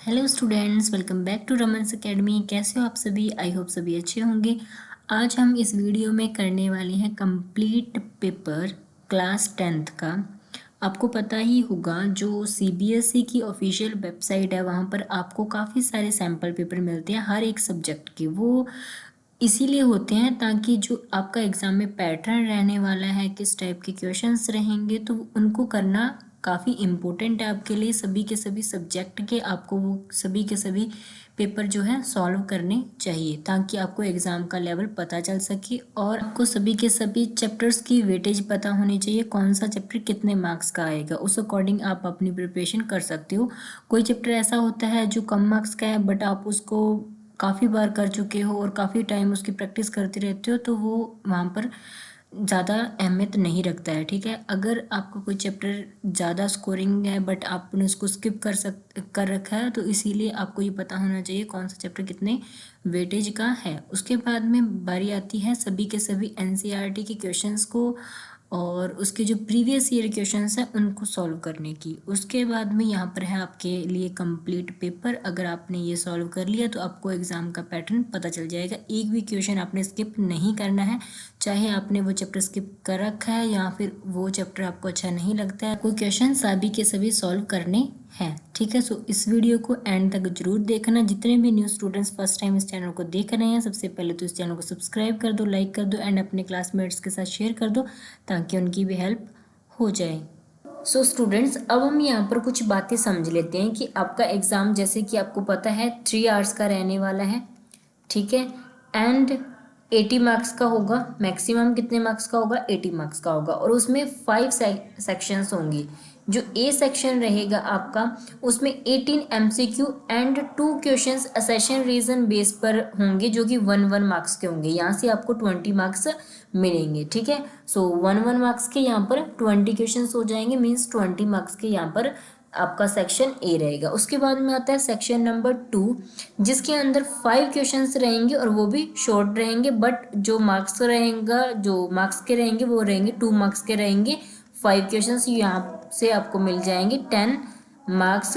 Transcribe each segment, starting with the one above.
Hello students, welcome back to Raman's academy. कैसे हो आप सभी? आई होप सभी अच्छे होंगे। आज हम इस वीडियो में करने वाले हैं कंप्लीट पेपर क्लास 10th का। आपको पता ही होगा जो सीबीएसई की ऑफिशियल वेबसाइट है वहाँ पर आपको काफ़ी सारे सैम्पल पेपर मिलते हैं हर एक सब्जेक्ट के। वो इसीलिए होते हैं ताकि जो आपका एग्ज़ाम में पैटर्न रहने वाला है, किस टाइप के क्वेश्चंस रहेंगे, तो उनको करना काफ़ी इम्पोर्टेंट है आपके लिए। सभी के सभी सब्जेक्ट के आपको वो सभी के सभी पेपर जो है सॉल्व करने चाहिए ताकि आपको एग्ज़ाम का लेवल पता चल सके और आपको सभी के सभी चैप्टर्स की वेटेज पता होनी चाहिए, कौन सा चैप्टर कितने मार्क्स का आएगा। उस अकॉर्डिंग आप अपनी प्रिपरेशन कर सकते हो। कोई चैप्टर ऐसा होता है जो कम मार्क्स का है बट आप उसको काफ़ी बार कर चुके हो और काफ़ी टाइम उसकी प्रैक्टिस करते रहते हो, तो वो वहाँ पर ज़्यादा अहमियत नहीं रखता है। ठीक है, अगर आपका कोई चैप्टर ज़्यादा स्कोरिंग है बट आपने उसको स्किप कर रखा है, तो इसीलिए आपको ये पता होना चाहिए कौन सा चैप्टर कितने वेटेज का है। उसके बाद में बारी आती है सभी के सभी एनसीईआरटी के क्वेश्चंस को और उसके जो प्रीवियस ईयर क्वेश्चंस हैं उनको सॉल्व करने की। उसके बाद में यहाँ पर है आपके लिए कंप्लीट पेपर। अगर आपने ये सॉल्व कर लिया तो आपको एग्ज़ाम का पैटर्न पता चल जाएगा। एक भी क्वेश्चन आपने स्किप नहीं करना है, चाहे आपने वो चैप्टर स्किप कर रखा है या फिर वो चैप्टर आपको अच्छा नहीं लगता है, कोई क्वेश्चन सभी के सभी सॉल्व करने हैं। ठीक है, सो इस वीडियो को एंड तक जरूर देखना। जितने भी न्यू स्टूडेंट्स फर्स्ट टाइम इस चैनल को देख रहे हैं, सबसे पहले तो इस चैनल को सब्सक्राइब कर दो, लाइक कर दो एंड अपने क्लासमेट्स के साथ शेयर कर दो ताकि उनकी भी हेल्प हो जाए। सो स्टूडेंट्स, अब हम यहाँ पर कुछ बातें समझ लेते हैं कि आपका एग्ज़ाम जैसे कि आपको पता है 3 आवर्स का रहने वाला है। ठीक है, एंड 80 मार्क्स का होगा। मैक्सिमम कितने मार्क्स का होगा? 80 मार्क्स का होगा और उसमें 5 सेक्शंस होंगी। जो ए सेक्शन रहेगा आपका, उसमें 18 MCQ and 2 questions assertion reason base पर होंगे जो कि 1 मार्क्स के होंगे। यहाँ से आपको 20 मार्क्स मिलेंगे। ठीक है, सो 1 मार्क्स के यहाँ पर 20 क्वेश्चंस हो जाएंगे, मीन्स 20 मार्क्स के यहाँ पर आपका सेक्शन ए रहेगा। उसके बाद में आता है सेक्शन नंबर 2, जिसके अंदर 5 क्वेश्चंस रहेंगे और वो भी शॉर्ट रहेंगे, बट जो मार्क्स रहेगा, जो मार्क्स के रहेंगे वो रहेंगे 2 मार्क्स के रहेंगे। 5 क्वेश्चंस यहाँ से आपको मिल जाएंगे 10 मार्क्स,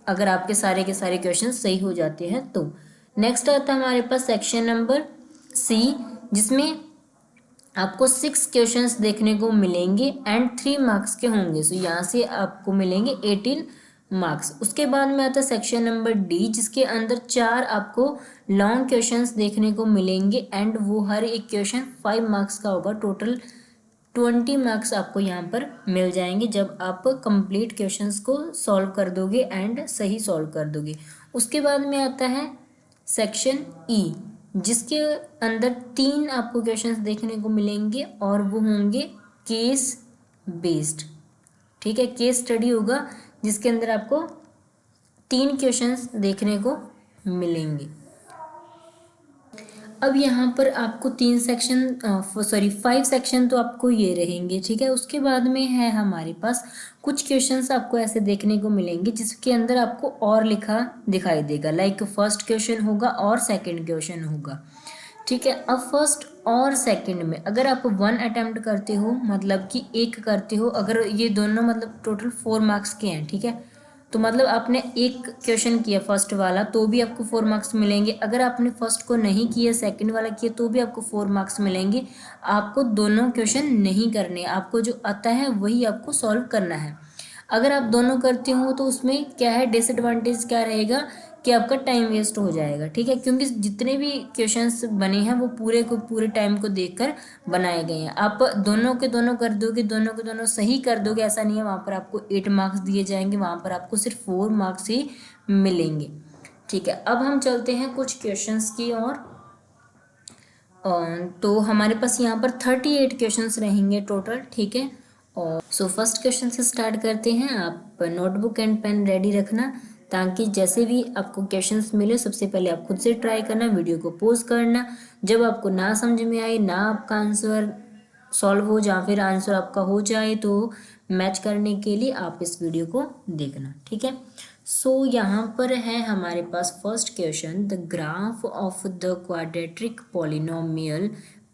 अगर आपके सारे के सारे क्वेश्चन सही हो जाते हैं तो। नेक्स्ट आता है हमारे पास सेक्शन नंबर सी, जिसमें आपको 6 क्वेश्चंस देखने को मिलेंगे एंड 3 मार्क्स के होंगे। सो यहाँ से आपको मिलेंगे 18 मार्क्स। उसके बाद में आता है सेक्शन नंबर डी, जिसके अंदर 4 आपको लॉन्ग क्वेश्चंस देखने को मिलेंगे एंड वो हर एक क्वेश्चन 5 मार्क्स का होगा। टोटल 20 मार्क्स आपको यहाँ पर मिल जाएंगे जब आप कंप्लीट क्वेश्चंस को सॉल्व कर दोगे एंड सही सॉल्व कर दोगे। उसके बाद में आता है सेक्शन ई, जिसके अंदर 3 आपको क्वेश्चंस देखने को मिलेंगे और वो होंगे केस बेस्ड। ठीक है, केस स्टडी होगा जिसके अंदर आपको 3 क्वेश्चंस देखने को मिलेंगे। अब यहाँ पर आपको 5 सेक्शन तो आपको ये रहेंगे। ठीक है, उसके बाद में है हमारे पास कुछ क्वेश्चंस आपको ऐसे देखने को मिलेंगे जिसके अंदर आपको और लिखा दिखाई देगा, लाइक फर्स्ट क्वेश्चन होगा और सेकंड क्वेश्चन होगा। ठीक है, अब फर्स्ट और सेकंड में अगर आप 1 अटेम्प्ट करते हो, मतलब कि एक करते हो, अगर ये दोनों मतलब टोटल 4 मार्क्स के हैं। ठीक है, तो मतलब आपने एक क्वेश्चन किया फर्स्ट वाला तो भी आपको 4 मार्क्स मिलेंगे। अगर आपने फर्स्ट को नहीं किया, सेकंड वाला किया, तो भी आपको 4 मार्क्स मिलेंगे। आपको दोनों क्वेश्चन नहीं करने, आपको जो आता है वही आपको सॉल्व करना है। अगर आप दोनों करते हो तो उसमें क्या है, डिसएडवांटेज क्या रहेगा कि आपका टाइम वेस्ट हो जाएगा। ठीक है, क्योंकि जितने भी क्वेश्चंस बने हैं वो पूरे को पूरे टाइम को देखकर बनाए गए हैं। आप दोनों के दोनों कर दोगे, दोनों के दोनों सही कर दोगे, ऐसा नहीं है। वहाँ पर आपको 8 मार्क्स दिए जाएंगे, वहाँ पर आपको सिर्फ 4 मार्क्स ही मिलेंगे। ठीक है, अब हम चलते हैं कुछ क्वेश्चंस की और तो हमारे पास यहाँ पर 38 क्वेश्चंस रहेंगे टोटल। ठीक है, और सो फर्स्ट क्वेश्चन से स्टार्ट करते हैं। आप नोटबुक एंड पेन रेडी रखना ताकि जैसे भी आपको क्वेश्चंस मिले सबसे पहले आप खुद से ट्राई करना, वीडियो को पॉज करना। जब आपको ना समझ में आए, ना आपका आंसर सॉल्व हो या फिर आंसर आपका हो जाए, तो मैच करने के लिए आप इस वीडियो को देखना। ठीक है, सो यहाँ पर है हमारे पास first question, the graph of the quadratic polynomial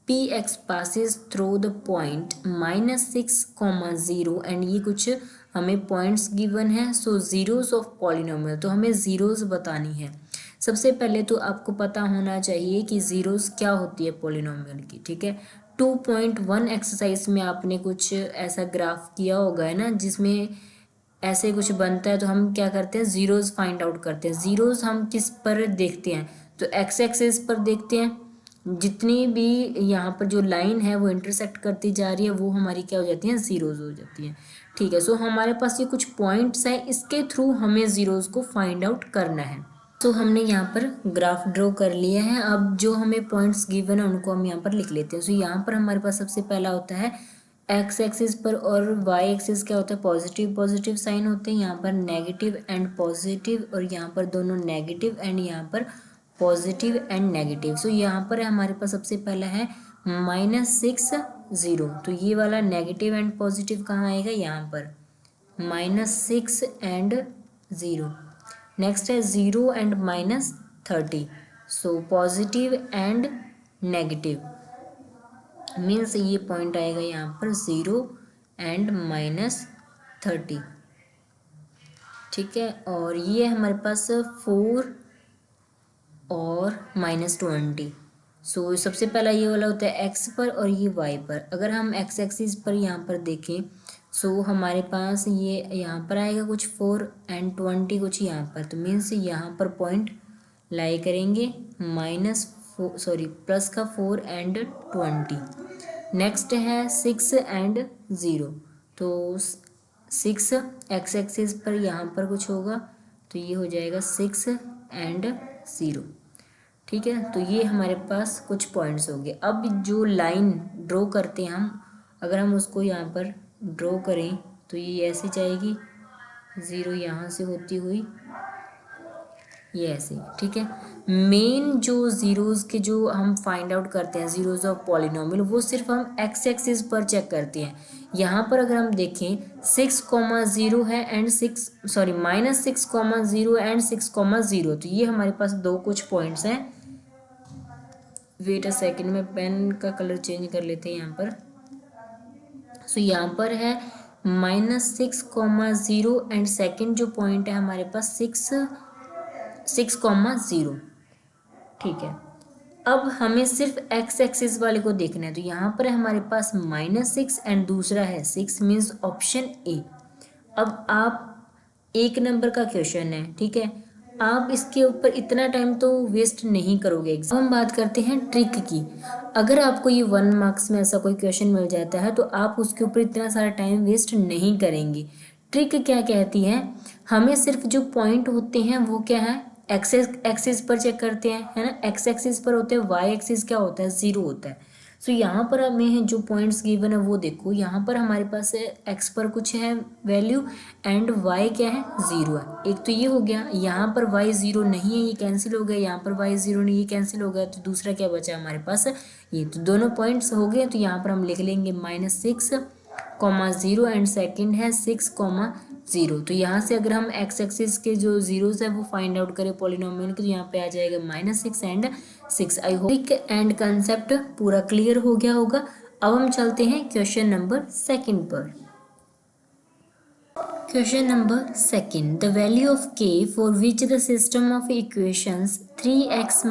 p x passes through the point -6, 0 and ये कुछ हमें पॉइंट्स गिवन है। सो जीरोस ऑफ पॉलिनोमियल, तो हमें जीरोस बतानी है। सबसे पहले तो आपको पता होना चाहिए कि जीरोस क्या होती है पॉलिनोमियल की, ठीक है। 2.1 एक्सरसाइज में आपने कुछ ऐसा ग्राफ किया होगा है ना, जिसमें ऐसे कुछ बनता है, तो हम क्या करते हैं, जीरोस फाइंड आउट करते हैं। जीरोस हम किस पर देखते हैं, तो एक्स एक्सिस पर देखते हैं। जितनी भी यहाँ पर जो लाइन है वो इंटरसेक्ट करती जा रही है, वो हमारी क्या हो जाती है, जीरोस हो जाती हैं, ठीक है। सो हमारे पास ये कुछ पॉइंट्स हैं, इसके थ्रू हमें जीरोस को फाइंड आउट करना है। तो हमने यहाँ पर ग्राफ ड्रॉ कर लिया है। अब जो हमें पॉइंट्स गिवन है उनको हम यहाँ पर लिख लेते हैं। सो यहाँ पर हमारे पास सबसे पहला होता है एक्स एक्सिस पर और वाई एक्सिस क्या होता है, पॉजिटिव पॉजिटिव साइन होते हैं। यहाँ पर नेगेटिव एंड पॉजिटिव, और यहाँ पर दोनों नेगेटिव एंड यहाँ पर पॉजिटिव एंड नेगेटिव। सो यहाँ पर हमारे पास सबसे पहला है -6, 0, तो ये वाला नेगेटिव एंड पॉजिटिव कहाँ आएगा, यहाँ पर -6 एंड 0। नेक्स्ट है 0 and -30, so positive and negative, means ये पॉइंट आएगा यहाँ पर 0 एंड -30, ठीक है। और ये हमारे पास 4 और -20। सो सबसे पहला ये वाला होता है एक्स पर और ये वाई पर। अगर हम एक्स एक्सिस पर यहाँ पर देखें, सो हमारे पास ये यहाँ पर आएगा कुछ 4 एंड 20 कुछ यहाँ पर, तो मीन्स यहाँ पर पॉइंट लाई करेंगे प्लस का 4 एंड 20। नेक्स्ट है 6 एंड 0, तो 6 एक्स एक्सिस पर यहाँ पर कुछ होगा, तो ये हो जाएगा 6 एंड 0, ठीक है। तो ये हमारे पास कुछ पॉइंट्स हो गए। अब जो लाइन ड्रॉ करते हैं हम, अगर हम उसको यहाँ पर ड्रॉ करें तो ये ऐसे जाएगी, 0 यहाँ से होती हुई ये ऐसे, ठीक है। मेन जो जीरोस के जो हम फाइंड आउट करते हैं, जीरोस ऑफ पॉलिनोमियल, वो सिर्फ हम एक्स एक्सिस पर चेक करते हैं। यहाँ पर अगर हम देखें 6,0 है एंड -6,0 एंड 6,0, तो ये हमारे पास दो कुछ पॉइंट्स हैं। वेट अ सेकेंड, में पेन का कलर चेंज कर लेते हैं यहाँ पर। सो यहाँ पर है -6,0 एंड सेकेंड जो पॉइंट है हमारे पास 6,0, ठीक है। अब हमें सिर्फ एक्स एक्सिस वाले को देखना है, तो यहाँ पर हमारे पास -6 एंड दूसरा है 6, मीन्स ऑप्शन ए। अब आप 1 नंबर का क्वेश्चन है, ठीक है, आप इसके ऊपर इतना टाइम तो वेस्ट नहीं करोगे। अब हम बात करते हैं ट्रिक की। अगर आपको ये 1 मार्क्स में ऐसा कोई क्वेश्चन मिल जाता है तो आप उसके ऊपर इतना सारा टाइम वेस्ट नहीं करेंगे। ट्रिक क्या कहती है, हमें सिर्फ जो पॉइंट होते हैं वो क्या है, एक्सिस पर चेक करते हैं, है ना। एक्स एक्सिस पर होते हैं, वाई एक्सिस क्या होता है, 0 होता है। सो यहाँ पर हमें जो पॉइंट्स गिवन है वो देखो, यहाँ पर हमारे पास एक्स पर कुछ है वैल्यू एंड वाई क्या है, 0 है। एक तो ये हो गया, यहाँ पर वाई 0 नहीं है, ये कैंसिल हो गया। यहाँ पर वाई 0 नहीं, ये कैंसिल हो गया। तो दूसरा क्या बचा हमारे पास, ये तो दोनों पॉइंट्स हो गए। तो यहाँ पर हम लिख लेंगे -6,0 एंड सेकेंड है 6,0। तो यहाँ से अगर हम एक्स एक्सिस के जो जीरोस है वो फाइंड आउट करें पॉलिनोमियल के, तो यहाँ पे आ जाएगा -6 and 6। I hope and concept पूरा क्लियर हो गया होगा। अब हम चलते हैं क्वेश्चन नंबर 2 पर। Question number 2, the value of k for which the system of equations 3x -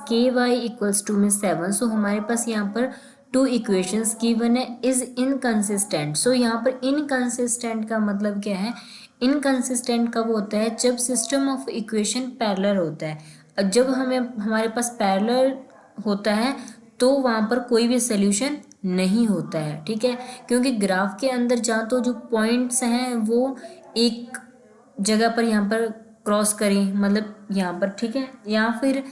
ky = में 7। सो हमारे पास यहाँ पर 2 इक्वेशंस गिवन है, इज इनकंसिस्टेंट। सो यहाँ पर इनकंसिस्टेंट का मतलब क्या है, इनकंसिस्टेंट कब होता है, जब सिस्टम ऑफ इक्वेशन पैरेलल होता है। जब हमारे पास पैरेलल होता है तो वहाँ पर कोई भी सोल्यूशन नहीं होता है, ठीक है। क्योंकि ग्राफ के अंदर जहाँ तो जो पॉइंट्स हैं वो एक जगह पर यहाँ पर क्रॉस करें, मतलब यहाँ पर, ठीक है। या फिर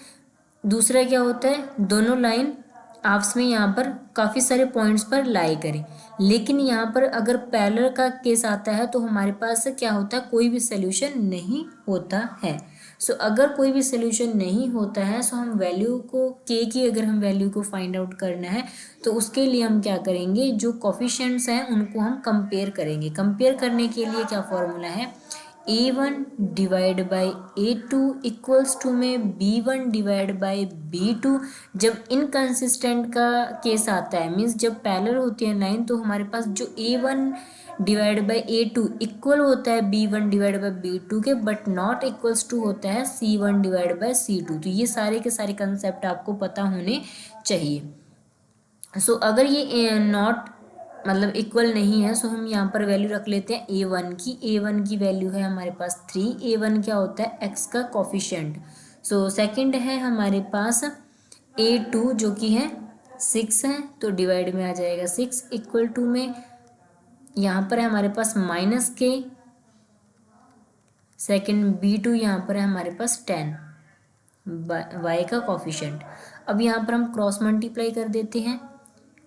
दूसरा क्या होता है, दोनों लाइन आपस में यहाँ पर काफ़ी सारे पॉइंट्स पर लाई करें। लेकिन यहाँ पर अगर पैरेलल का केस आता है तो हमारे पास क्या होता है, कोई भी सोल्यूशन नहीं होता है। सो अगर कोई भी सोल्यूशन नहीं होता है, सो हम वैल्यू को के की अगर हम वैल्यू को फाइंड आउट करना है तो उसके लिए हम क्या करेंगे, जो कोफिशिएंट्स हैं उनको हम कंपेयर करेंगे। कंपेयर करने के लिए क्या फॉर्मूला है, A1 divide by A2 equals to में B1 डिवाइड बाई B2। जब इनकंसिस्टेंट का केस आता है, मीन्स जब पैरेलल होती है लाइन, तो हमारे पास जो A1 divide by A2 equal होता है B1 डिवाइड बाई B2 के, बट नॉट इक्वल्स टू होता है C1 डिवाइड बाई C2। तो ये सारे के सारे कंसेप्ट आपको पता होने चाहिए। सो अगर ये नॉट मतलब इक्वल नहीं है, सो हम यहाँ पर वैल्यू रख लेते हैं A1 की। A1 की वैल्यू है हमारे पास 3। A1 क्या होता है? x का कोफिशिएंट। सो सेकंड है हमारे पास A2 जो कि है 6 है, तो डिवाइड में आ जाएगा 6 इक्वल टू में यहाँ पर है हमारे पास -k। सेकंड B2 यहाँ पर है हमारे पास 10 y का कोफिशिएंट। अब यहाँ पर हम क्रॉस मल्टीप्लाई कर देते हैं,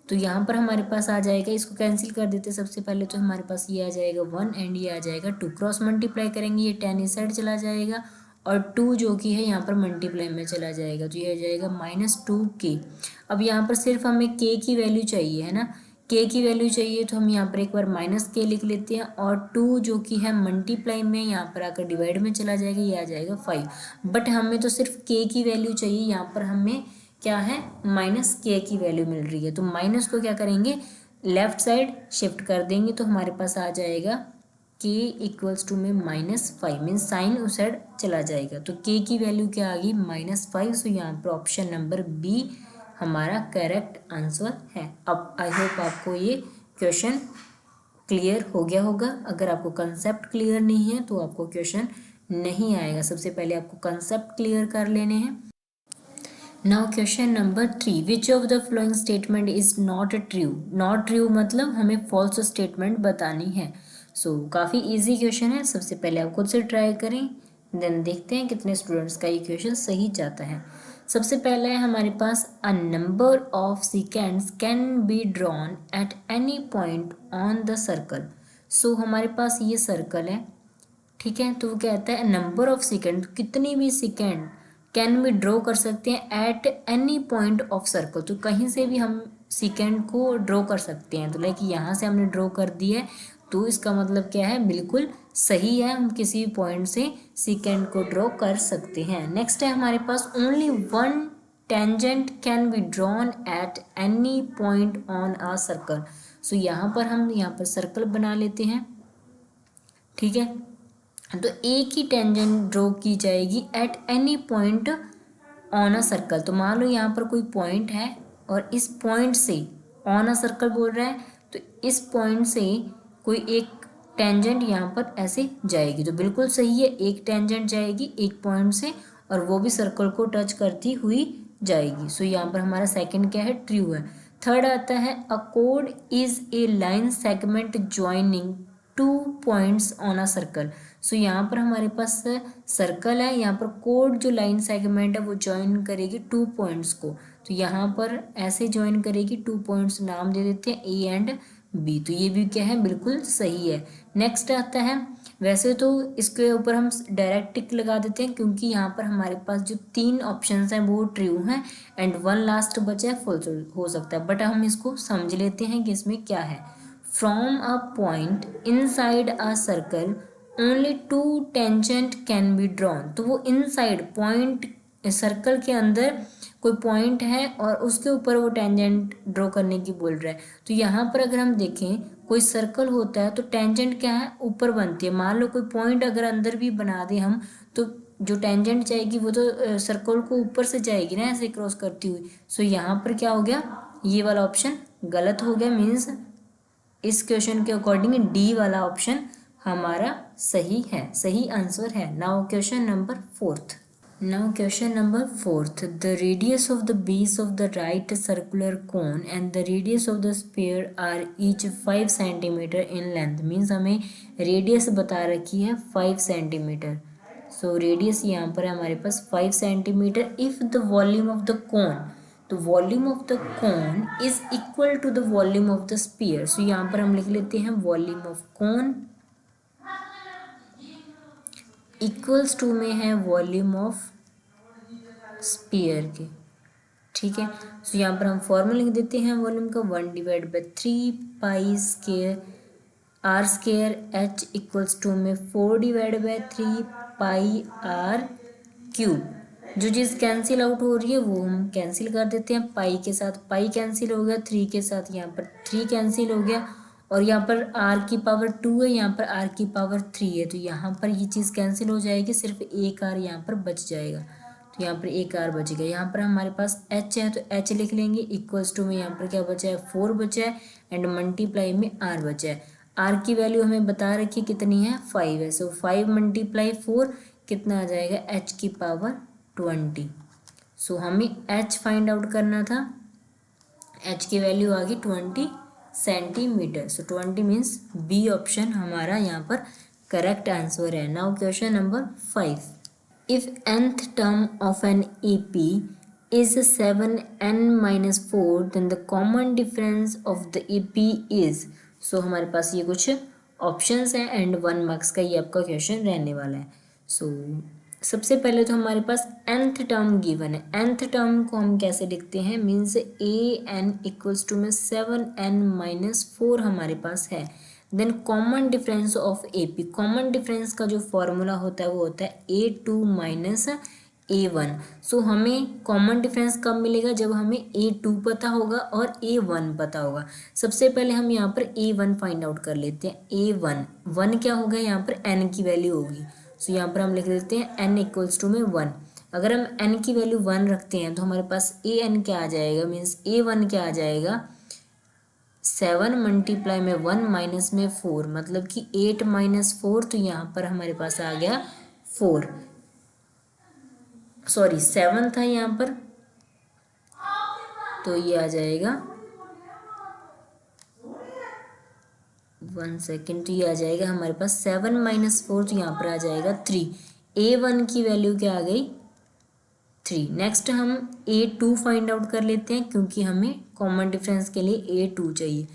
तो यहाँ पर हमारे पास आ जाएगा, इसको कैंसिल कर देते हैं सबसे पहले, तो हमारे पास ये आ जाएगा 1 एंड ये आ जाएगा 2। क्रॉस मल्टीप्लाई करेंगे, ये 10 इस साइड चला जाएगा और 2 जो कि है यहाँ पर मल्टीप्लाई में चला जाएगा, तो ये आ जाएगा -2k। अब यहाँ पर सिर्फ हमें k की वैल्यू चाहिए, है ना, k की वैल्यू चाहिए, तो हम यहाँ पर एक बार -k लिख लेते हैं और 2 जो कि है मल्टीप्लाई में यहाँ पर आकर डिवाइड में चला जाएगा, ये आ जाएगा 5। बट हमें तो सिर्फ k की वैल्यू चाहिए, यहाँ पर हमें क्या है -k की वैल्यू मिल रही है, तो माइनस को क्या करेंगे, लेफ्ट साइड शिफ्ट कर देंगे, तो हमारे पास आ जाएगा k इक्वल्स टू में -5, मीन्स साइन उस साइड चला जाएगा, तो k की वैल्यू क्या आ गई -5। सो यहाँ पर ऑप्शन नंबर बी हमारा करेक्ट आंसर है। अब आई होप आपको ये क्वेश्चन क्लियर हो गया होगा। अगर आपको कंसेप्ट क्लियर नहीं है तो आपको क्वेश्चन नहीं आएगा। सबसे पहले आपको कंसेप्ट क्लियर कर लेने हैं। Now question number 3, which of the following statement is not true. Not true मतलब हमें फॉल्स स्टेटमेंट बतानी है। सो काफ़ी इजी क्वेश्चन है। सबसे पहले आप खुद से ट्राई करें, देन देखते हैं कितने स्टूडेंट्स का ये क्वेश्चन सही जाता है। सबसे पहला है हमारे पास, a number of secants can be drawn at any point on the circle. So हमारे पास ये सर्कल है, ठीक है, तो वो कहता है नंबर ऑफ सेकेंड, कितनी भी सेकेंड कैन भी ड्रॉ कर सकते हैं eight any point of circle, तो कहीं से भी हम सेकेंड को ड्रॉ कर सकते हैं। तो लाइक यहाँ से हमने ड्रॉ कर दिया है, तो इसका मतलब क्या है, बिल्कुल सही है, हम किसी भी पॉइंट से सेकेंड को ड्रॉ कर सकते हैं। नेक्स्ट है हमारे पास, only one tangent can be drawn at any point on a circle. So यहाँ पर हम यहाँ पर सर्कल बना लेते हैं, ठीक है, तो एक ही टेंजेंट ड्रॉ की जाएगी eight any point on a circle. तो मान लो यहाँ पर कोई पॉइंट है और इस पॉइंट से ऑन अ सर्कल बोल रहा है, तो इस पॉइंट से कोई एक टेंजेंट यहाँ पर ऐसे जाएगी, तो बिल्कुल सही है, एक टेंजेंट जाएगी एक पॉइंट से और वो भी सर्कल को टच करती हुई जाएगी। सो यहाँ पर हमारा सेकंड क्या है, ट्रू है। थर्ड आता है, अ कोड is a line segment joining 2 points on a circle. So यहाँ पर हमारे पास सर्कल है, यहाँ पर कोड जो लाइन सेगमेंट है वो ज्वाइन करेगी 2 पॉइंट्स को, तो यहाँ पर ऐसे ज्वाइन करेगी 2 पॉइंट्स, नाम दे देते हैं ए एंड बी, तो ये भी क्या है, बिल्कुल सही है। नेक्स्ट आता है, वैसे तो इसके ऊपर हम डायरेक्ट टिक लगा देते हैं क्योंकि यहाँ पर हमारे पास जो 3 ऑप्शंस हैं वो ट्रू हैं एंड 1 लास्ट बचा है फॉल्स हो सकता है, बट हम इसको समझ लेते हैं कि इसमें क्या है। From a point inside a circle only 2 tangent can be drawn. तो वो इनसाइड पॉइंट, सर्कल के अंदर कोई पॉइंट है और उसके ऊपर वो टेंजेंट ड्रॉ करने की बोल रहा है। तो यहाँ पर अगर हम देखें, कोई सर्कल होता है तो टेंजेंट क्या है, ऊपर बनती है। मान लो कोई पॉइंट अगर अंदर भी बना दे हम, तो जो टेंजेंट जाएगी वो तो सर्कल को ऊपर से जाएगी ना, ऐसे क्रॉस करती हुई। सो यहाँ पर क्या हो गया, ये वाला ऑप्शन गलत हो गया, मीन्स इस क्वेश्चन के अकॉर्डिंग डी वाला ऑप्शन हमारा सही है, सही आंसर है। Now question number 4th। Now question number 4th. The radius of the base of the right circular cone and the radius of the sphere are each 5 centimeter in length. Means हमें radius बता रखी है 5 centimeter. So radius यहाँ पर हमारे पास 5 centimeter. If the volume of the cone, तो volume of the cone is equal to the volume of the sphere. So यहाँ पर हम लिख लेते हैं volume of cone equals to में है वॉल्यूम ऑफ स्पीयर के, ठीक है। सो यहाँ पर हम फॉर्मूला लिख देते हैं वॉल्यूम का, 1/3 pi square r square h equals to में 4/3 पाई आर क्यूब। जो चीज़ कैंसिल आउट हो रही है वो हम कैंसिल कर देते हैं, पाई के साथ पाई कैंसिल हो गया, 3 के साथ यहाँ पर 3 कैंसिल हो गया, और यहाँ पर r की पावर 2 है, यहाँ पर r की पावर 3 है, तो यहाँ पर ये चीज़ कैंसिल हो जाएगी, सिर्फ एक r यहाँ पर बच जाएगा, तो यहाँ पर एक r बच गया। यहाँ पर हमारे पास h है तो h लिख लेंगे, इक्वल्स टू में यहाँ पर क्या बचा है 4 बचा है, एंड मल्टीप्लाई में r बचा है। r की वैल्यू हमें बता रखी कितनी है 5 है, सो 5 × 4 कितना आ जाएगा h की पावर 20। सो हमें h फाइंड आउट करना था, h की वैल्यू आ गई 20 centimetre, so 20 means B option हमारा यहाँ पर करेक्ट आंसर है। Now question number 5, if nth term of an AP is 7n-4 then the common difference of the AP is, सो हमारे पास ये कुछ ऑप्शंस हैं एंड 1 मार्क्स का ये आपका क्वेश्चन रहने वाला है। सो सबसे पहले तो हमारे पास nth टर्म गिवन है, nth टर्म को हम कैसे लिखते हैं, मीन्स an इक्वल्स टू में 7n-4 हमारे पास है। Then common difference of AP, common difference का जो फॉर्मूला होता है वो होता है A2 - A1। सो हमें कॉमन डिफरेंस कब मिलेगा, जब हमें A2 पता होगा और A1 पता होगा। सबसे पहले हम यहाँ पर A1 फाइंड आउट कर लेते हैं। A1 क्या होगा, यहाँ पर n की वैल्यू होगी, सो यहाँ पर हम लिख देते हैं n इक्वल्स टू में 1। अगर हम n की वैल्यू 1 रखते हैं तो हमारे पास an क्या आ जाएगा, मीन्स A1 क्या आ जाएगा 7 × में 1 माइनस में 4, मतलब कि 8 - 4, तो यहाँ पर हमारे पास आ गया 4, सॉरी 7 था यहाँ पर, तो ये आ जाएगा 1 सेकेंड, तो ये आ जाएगा हमारे पास 7 - 4, तो यहाँ पर आ जाएगा 3। A1 की वैल्यू क्या आ गई 3। नेक्स्ट हम A2 फाइंड आउट कर लेते हैं, क्योंकि हमें कॉमन डिफरेंस के लिए A2 चाहिए।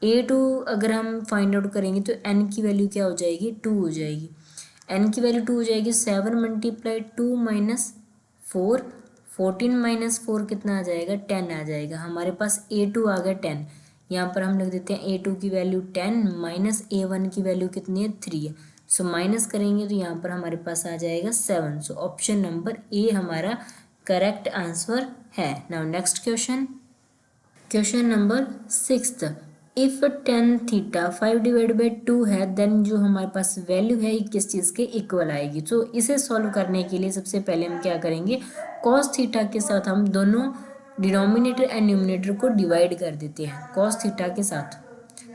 A2 अगर हम फाइंड आउट करेंगे तो n की वैल्यू क्या हो जाएगी 2 हो जाएगी, n की वैल्यू 2 हो जाएगी, 7 × 2 - 4, 14 - 4 कितना आ जाएगा 10 आ जाएगा। हमारे पास A2 आ गया 10, यहाँ पर हम लिख देते हैं A2 की वैल्यू 10 माइनस A1 की वैल्यू कितनी है 3 है, सो माइनस करेंगे तो यहाँ पर हमारे पास आ जाएगा 7। सो ऑप्शन नंबर ए हमारा करेक्ट आंसर है। Now next question, question number 6, if tan theta 5/2 है देन जो हमारे पास वैल्यू है किस चीज़ के इक्वल आएगी। तो इसे सॉल्व करने के लिए सबसे पहले हम क्या करेंगे, cos थीटा के साथ हम दोनों डिनोमिनेटर एंड न्यूमिनेटर को डिवाइड कर देते हैं cos थीटा के साथ।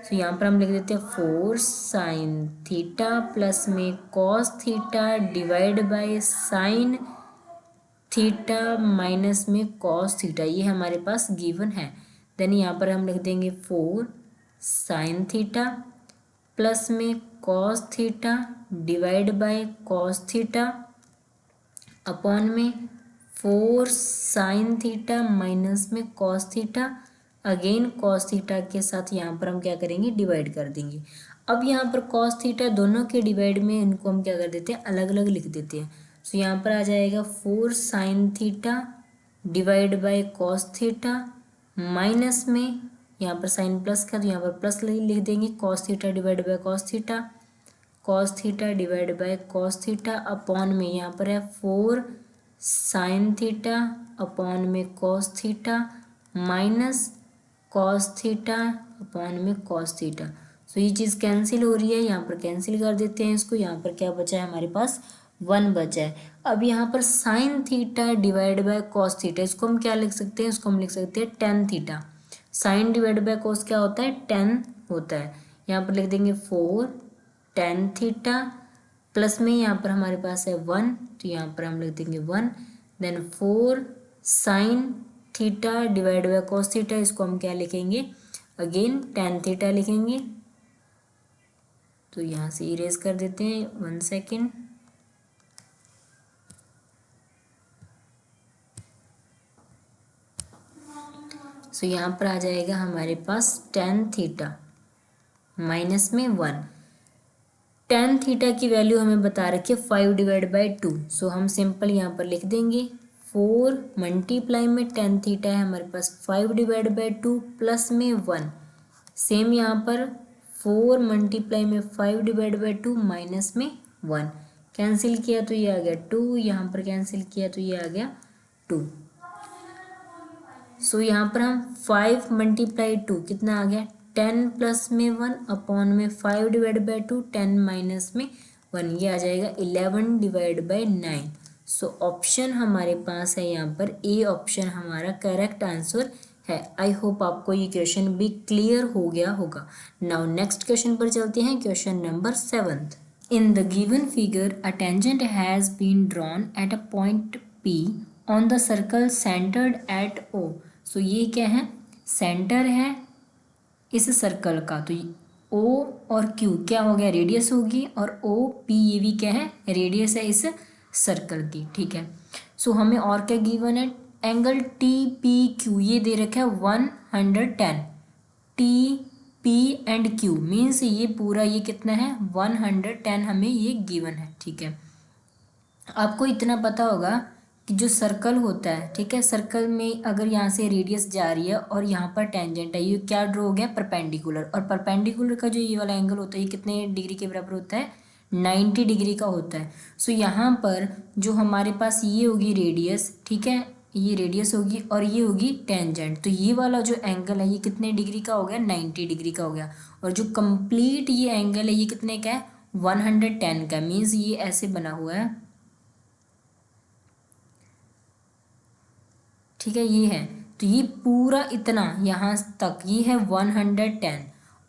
तो यहाँ पर हम लिख देते हैं 4 sin थीटा प्लस में cos theta divide bye sin theta minus में cos थीटा, ये हमारे पास गिवन है। देन यहाँ पर हम लिख देंगे 4 sin थीटा प्लस में cos theta divide by cos theta upon में 4 sin थीटा माइनस में cos theta, again cos theta के साथ यहाँ पर हम क्या करेंगे डिवाइड कर देंगे। अब यहाँ पर cos थीटा दोनों के डिवाइड में इनको हम क्या कर देते हैं अलग अलग लिख देते हैं। सो यहाँ पर आ जाएगा 4 sin theta divide by cos theta minus में यहाँ पर साइन प्लस का तो यहाँ पर प्लस लिख देंगे cos theta divide by cos theta divide by cos theta upon में यहाँ पर है 4 sin थीटा अपॉन में cos theta minus cos theta upon में cos थीटा। सो ये चीज़ कैंसिल हो रही है, यहाँ पर कैंसिल कर देते हैं इसको, यहाँ पर क्या बचा है हमारे पास 1 बचा है। अब यहाँ पर sin theta divide by cos theta, इसको हम क्या लिख सकते हैं, इसको हम लिख सकते हैं tan theta. Sine divide by cos क्या होता है 10 होता है, यहाँ पर लिख देंगे 4 tan थीटा प्लस में यहाँ पर हमारे पास है 1, तो यहाँ पर हम लिख देंगे 1, then 4 sin theta divide by cos theta, इसको हम क्या लिखेंगे अगेन tan थीटा लिखेंगे। तो यहाँ से इरेज कर देते हैं 1 सेकेंड। सो यहाँ पर आ जाएगा हमारे पास tan थीटा माइनस में 1। tan थीटा की वैल्यू हमें बता रखी है 5/2, सो हम सिंपल यहाँ पर लिख देंगे 4 मल्टीप्लाई में tan थीटा है हमारे पास 5/2 प्लस में 1, सेम यहाँ पर 4 मल्टीप्लाई में 5 डिवाइड बाई 2 माइनस में 1, कैंसिल किया तो ये आ गया 2, यहाँ पर कैंसिल किया तो ये आ गया 2। सो यहाँ पर हम 5 मल्टीप्लाई 2 कितना आ गया 10 प्लस में 1 अपॉन में 5 डिवाइड बाई 2, 10 माइनस में 1, ये आ जाएगा 11 डिवाइड बाई 9। सो ऑप्शन हमारे पास है यहाँ पर ए ऑप्शन हमारा करेक्ट आंसर है। आई होप आपको ये क्वेश्चन भी क्लियर हो गया होगा। नाउ नेक्स्ट क्वेश्चन पर चलते हैं, question number 7th। In the given figure a tangent has been drawn at a point P on the circle centred at O। So ये क्या है, सेंटर है इस सर्कल का, तो O और Q क्या हो गया, रेडियस होगी, और OP ये भी क्या है, रेडियस है इस सर्कल की, ठीक है। सो हमें और क्या गिवन है, एंगल TPQ ये दे रखा है 110, TP एंड Q मीन्स ये पूरा ये कितना है 110 हमें ये गिवन है, ठीक है। आपको इतना पता होगा कि जो सर्कल होता है, ठीक है, सर्कल में अगर यहाँ से रेडियस जा रही है और यहाँ पर टेंजेंट है, ये क्या ड्रॉ हो गया, परपेंडिकुलर, और परपेंडिकुलर का जो ये वाला एंगल होता है ये कितने डिग्री के बराबर होता है, 90 डिग्री का होता है। सो यहाँ पर जो हमारे पास ये होगी रेडियस, ठीक है, ये रेडियस होगी और ये होगी टेंजेंट, तो ये वाला जो एंगल है ये कितने डिग्री का हो गया, 90 डिग्री का हो गया, और जो कंप्लीट ये एंगल है ये कितने का है, 110 का, मीन्स ये ऐसे बना हुआ है, ठीक है, ये है, तो ये पूरा इतना यहाँ तक ये है 110,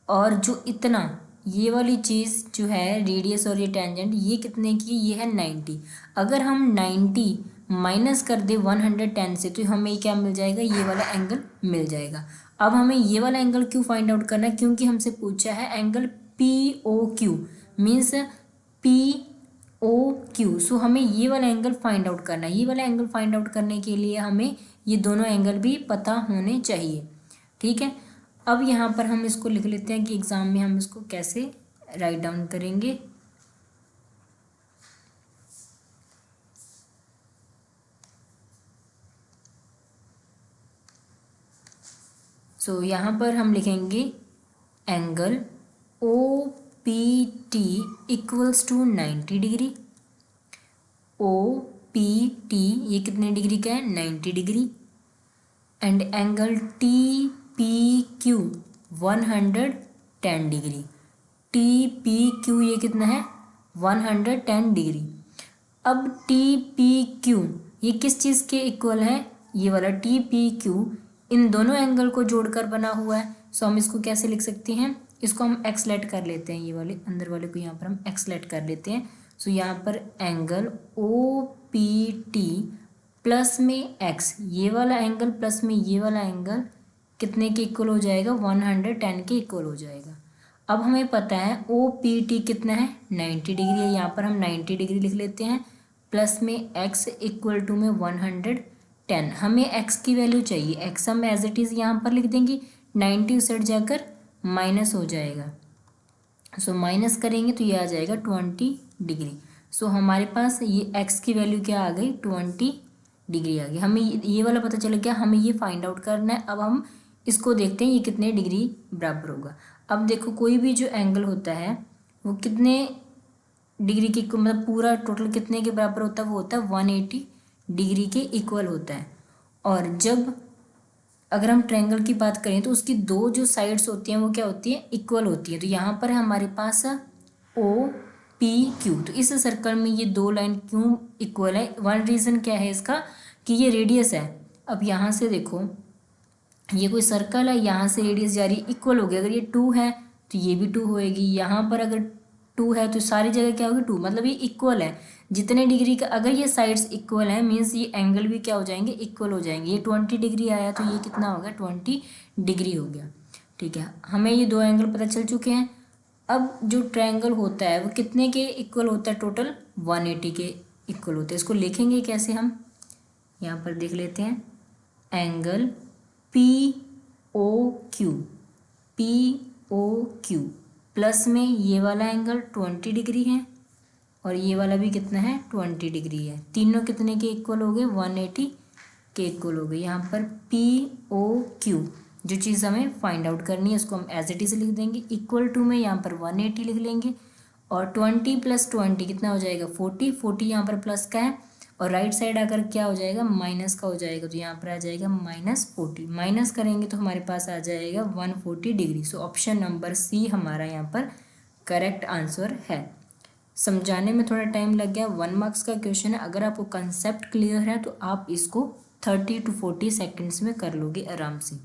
और जो इतना ये वाली चीज़ जो है रेडियस और ये टेंजेंट ये कितने की, ये है 90। अगर हम 90 माइनस कर दे 110 से तो हमें क्या मिल जाएगा, ये वाला एंगल मिल जाएगा। अब हमें ये वाला एंगल क्यों फाइंड आउट करना है, क्योंकि हमसे पूछा है एंगल POQ मीन्स POQ। सो हमें ये वाला एंगल फाइंड आउट करना है। ये वाला एंगल फाइंड आउट करने के लिए हमें ये दोनों एंगल भी पता होने चाहिए, ठीक है। अब यहाँ पर हम इसको लिख लेते हैं कि एग्ज़ाम में हम इसको कैसे राइट डाउन करेंगे। सो यहाँ पर हम लिखेंगे angle OPT equals to 90 degree, OPT ये कितने डिग्री का है, 90 degree, and angle TPQ 110 degree, TPQ ये कितना है 110 डिग्री। अब TPQ ये किस चीज़ के इक्वल है, ये वाला TPQ इन दोनों एंगल को जोड़कर बना हुआ है। सो हम इसको कैसे लिख सकते हैं, इसको हम एक्सलेट कर लेते हैं, ये वाले अंदर वाले को यहाँ पर हम एक्सलेट कर लेते हैं। सो यहाँ पर एंगल OPT प्लस में x, ये वाला एंगल प्लस में ये वाला एंगल कितने के इक्वल हो जाएगा, 110 के इक्वल हो जाएगा। अब हमें पता है OPT कितना है, 90 डिग्री है, यहाँ पर हम 90 डिग्री लिख लेते हैं, प्लस में x इक्वल टू में 110। हमें x की वैल्यू चाहिए, x हम एज इट इज़ यहाँ पर लिख देंगे, 90 उस साइड जाकर माइनस हो जाएगा, सो माइनस करेंगे तो ये आ जाएगा 20 डिग्री। सो हमारे पास ये x की वैल्यू क्या आ गई, 20 डिग्री आ गई। हमें ये वाला पता चल गया, हमें ये फाइंड आउट करना है। अब हम इसको देखते हैं ये कितने डिग्री बराबर होगा। अब देखो कोई भी जो एंगल होता है वो कितने डिग्री के, मतलब पूरा टोटल कितने के बराबर होता है, वो होता है 180 डिग्री के इक्वल होता है। और जब अगर हम ट्रायंगल की बात करें तो उसकी दो जो साइड्स होती हैं वो क्या होती है, इक्वल होती है। तो यहाँ पर हमारे पास OPQ, तो इस सर्कल में ये दो लाइन क्यों इक्वल है, वन रीज़न क्या है इसका कि ये रेडियस है। अब यहाँ से देखो ये कोई सर्कल है, यहाँ से रेडियस जा रही है, इक्वल हो गया। अगर ये 2 है तो ये भी 2 होएगी, यहाँ पर अगर 2 है तो सारी जगह क्या होगी 2, मतलब ये इक्वल है जितने डिग्री का। अगर ये साइड्स इक्वल है मीन्स ये एंगल भी क्या हो जाएंगे, इक्वल हो जाएंगे। ये 20 डिग्री आया तो ये कितना हो गया, 20 डिग्री हो गया, ठीक है। हमें ये दो एंगल पता चल चुके हैं। अब जो ट्रायंगल होता है वो कितने के इक्वल होता है, टोटल 180 के इक्वल होता है। इसको लिखेंगे कैसे, हम यहाँ पर देख लेते हैं, एंगल POQ प्लस में ये वाला एंगल 20 डिग्री है और ये वाला भी कितना है, 20 डिग्री है। तीनों कितने के इक्वल हो गए, 180 के इक्वल हो गए। यहाँ पर POQ जो चीज़ हमें फाइंड आउट करनी है उसको हम एज इट इज़ लिख देंगे। इक्वल टू में यहाँ पर 180 लिख लेंगे और 20 + 20 कितना हो जाएगा 40। 40 यहाँ पर प्लस का है और राइट साइड आकर क्या हो जाएगा माइनस का हो जाएगा, तो यहाँ पर आ जाएगा -40। माइनस करेंगे तो हमारे पास आ जाएगा 140 degree. So option number C हमारा यहाँ पर करेक्ट आंसर है। समझाने में थोड़ा टाइम लग गया, 1 मार्क्स का क्वेश्चन है। अगर आपको कंसेप्ट क्लियर है तो आप इसको 30 to 40 सेकेंड्स में कर लोगे आराम से।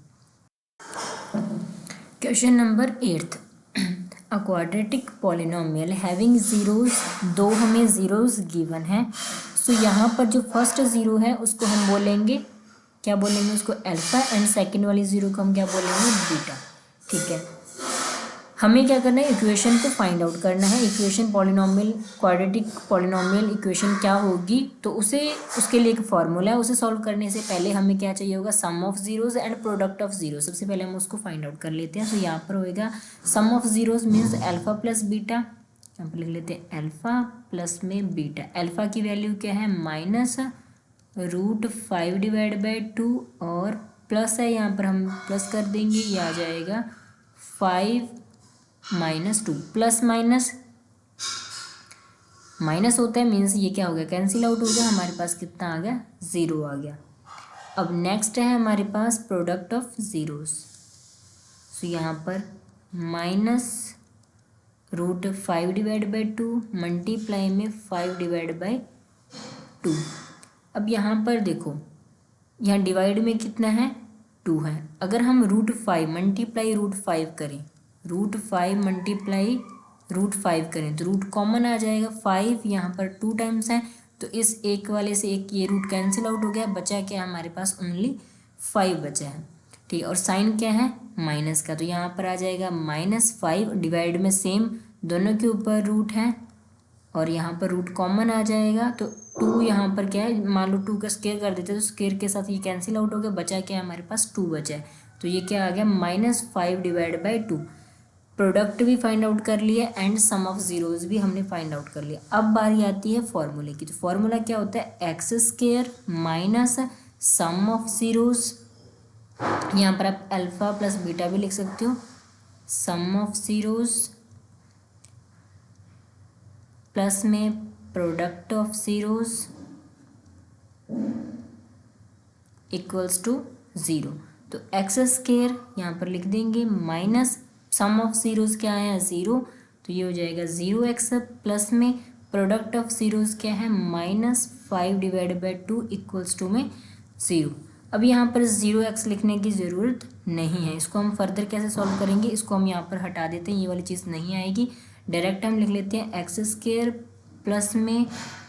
Question number 8, a quadratic polynomial having zeros, दो हमें जीरोस गिवन है। सो यहाँ पर जो फर्स्ट ज़ीरो है उसको हम बोलेंगे, क्या बोलेंगे उसको अल्फा, एंड सेकंड वाली ज़ीरो को हम क्या बोलेंगे बीटा। ठीक है, हमें क्या करना है इक्वेशन को फाइंड आउट करना है। Equation polynomial, quadratic polynomial equation क्या होगी, तो उसके लिए एक फॉर्मूला है। उसे सॉल्व करने से पहले हमें क्या चाहिए होगा sum of zeros and product of zero. सबसे पहले हम उसको फाइंड आउट कर लेते हैं। तो यहाँ पर होएगा sum of zeros means alpha plus beta. यहाँ पर लिख लेते हैं अल्फा प्लस में बीटा। अल्फा की वैल्यू क्या है -√5/2 और प्लस है, यहाँ पर हम प्लस कर देंगे, ये आ जाएगा 5 - 2। प्लस माइनस माइनस होता है मीन्स ये क्या हो गया कैंसिल आउट हो गया, हमारे पास कितना आ गया 0 आ गया। अब नेक्स्ट है हमारे पास प्रोडक्ट ऑफ जीरोस। तो यहाँ पर -√5/2 मल्टीप्लाई में 5/2। अब यहाँ पर देखो, यहाँ डिवाइड में कितना है 2 है। अगर हम √5 मल्टीप्लाई √5 करें, √5 मल्टीप्लाई √5 करें तो रूट कॉमन आ जाएगा। 5 यहाँ पर 2 टाइम्स है तो इस एक वाले से एक ये रूट कैंसिल आउट हो गया, बचा क्या हमारे पास ओनली 5 बचा है। ठीक है, और साइन क्या है माइनस का, तो यहाँ पर आ जाएगा -5 डिवाइड में सेम दोनों के ऊपर रूट है और यहाँ पर रूट कॉमन आ जाएगा। तो 2 यहाँ पर क्या है, मान लो 2 का स्क्वायर कर देते तो स्क्वायर के साथ ये कैंसिल आउट हो गया, बचा क्या है हमारे पास 2 बचा है। तो ये क्या आ गया -5/2। प्रोडक्ट भी फाइंड आउट कर लिया एंड सम ऑफ जीरोज भी हमने फाइंड आउट कर लिया। अब बारी आती है फॉर्मूले की। तो फॉर्मूला क्या होता है x² minus sum of zeros. यहाँ पर आप अल्फा प्लस बीटा भी लिख सकते हो, सम ऑफ जीरोज प्लस में product of zeros equals to 0। तो x² यहाँ पर लिख देंगे माइनस सम ऑफ जीरोज क्या है 0, तो ये हो जाएगा 0x प्लस में प्रोडक्ट ऑफ जीरोज क्या है -5/2 इक्वल्स टू में 0। अब यहाँ पर 0x लिखने की ज़रूरत नहीं है, इसको हम फर्दर कैसे सॉल्व करेंगे, इसको हम यहाँ पर हटा देते हैं, ये वाली चीज़ नहीं आएगी। डायरेक्ट हम लिख लेते हैं x² प्लस में,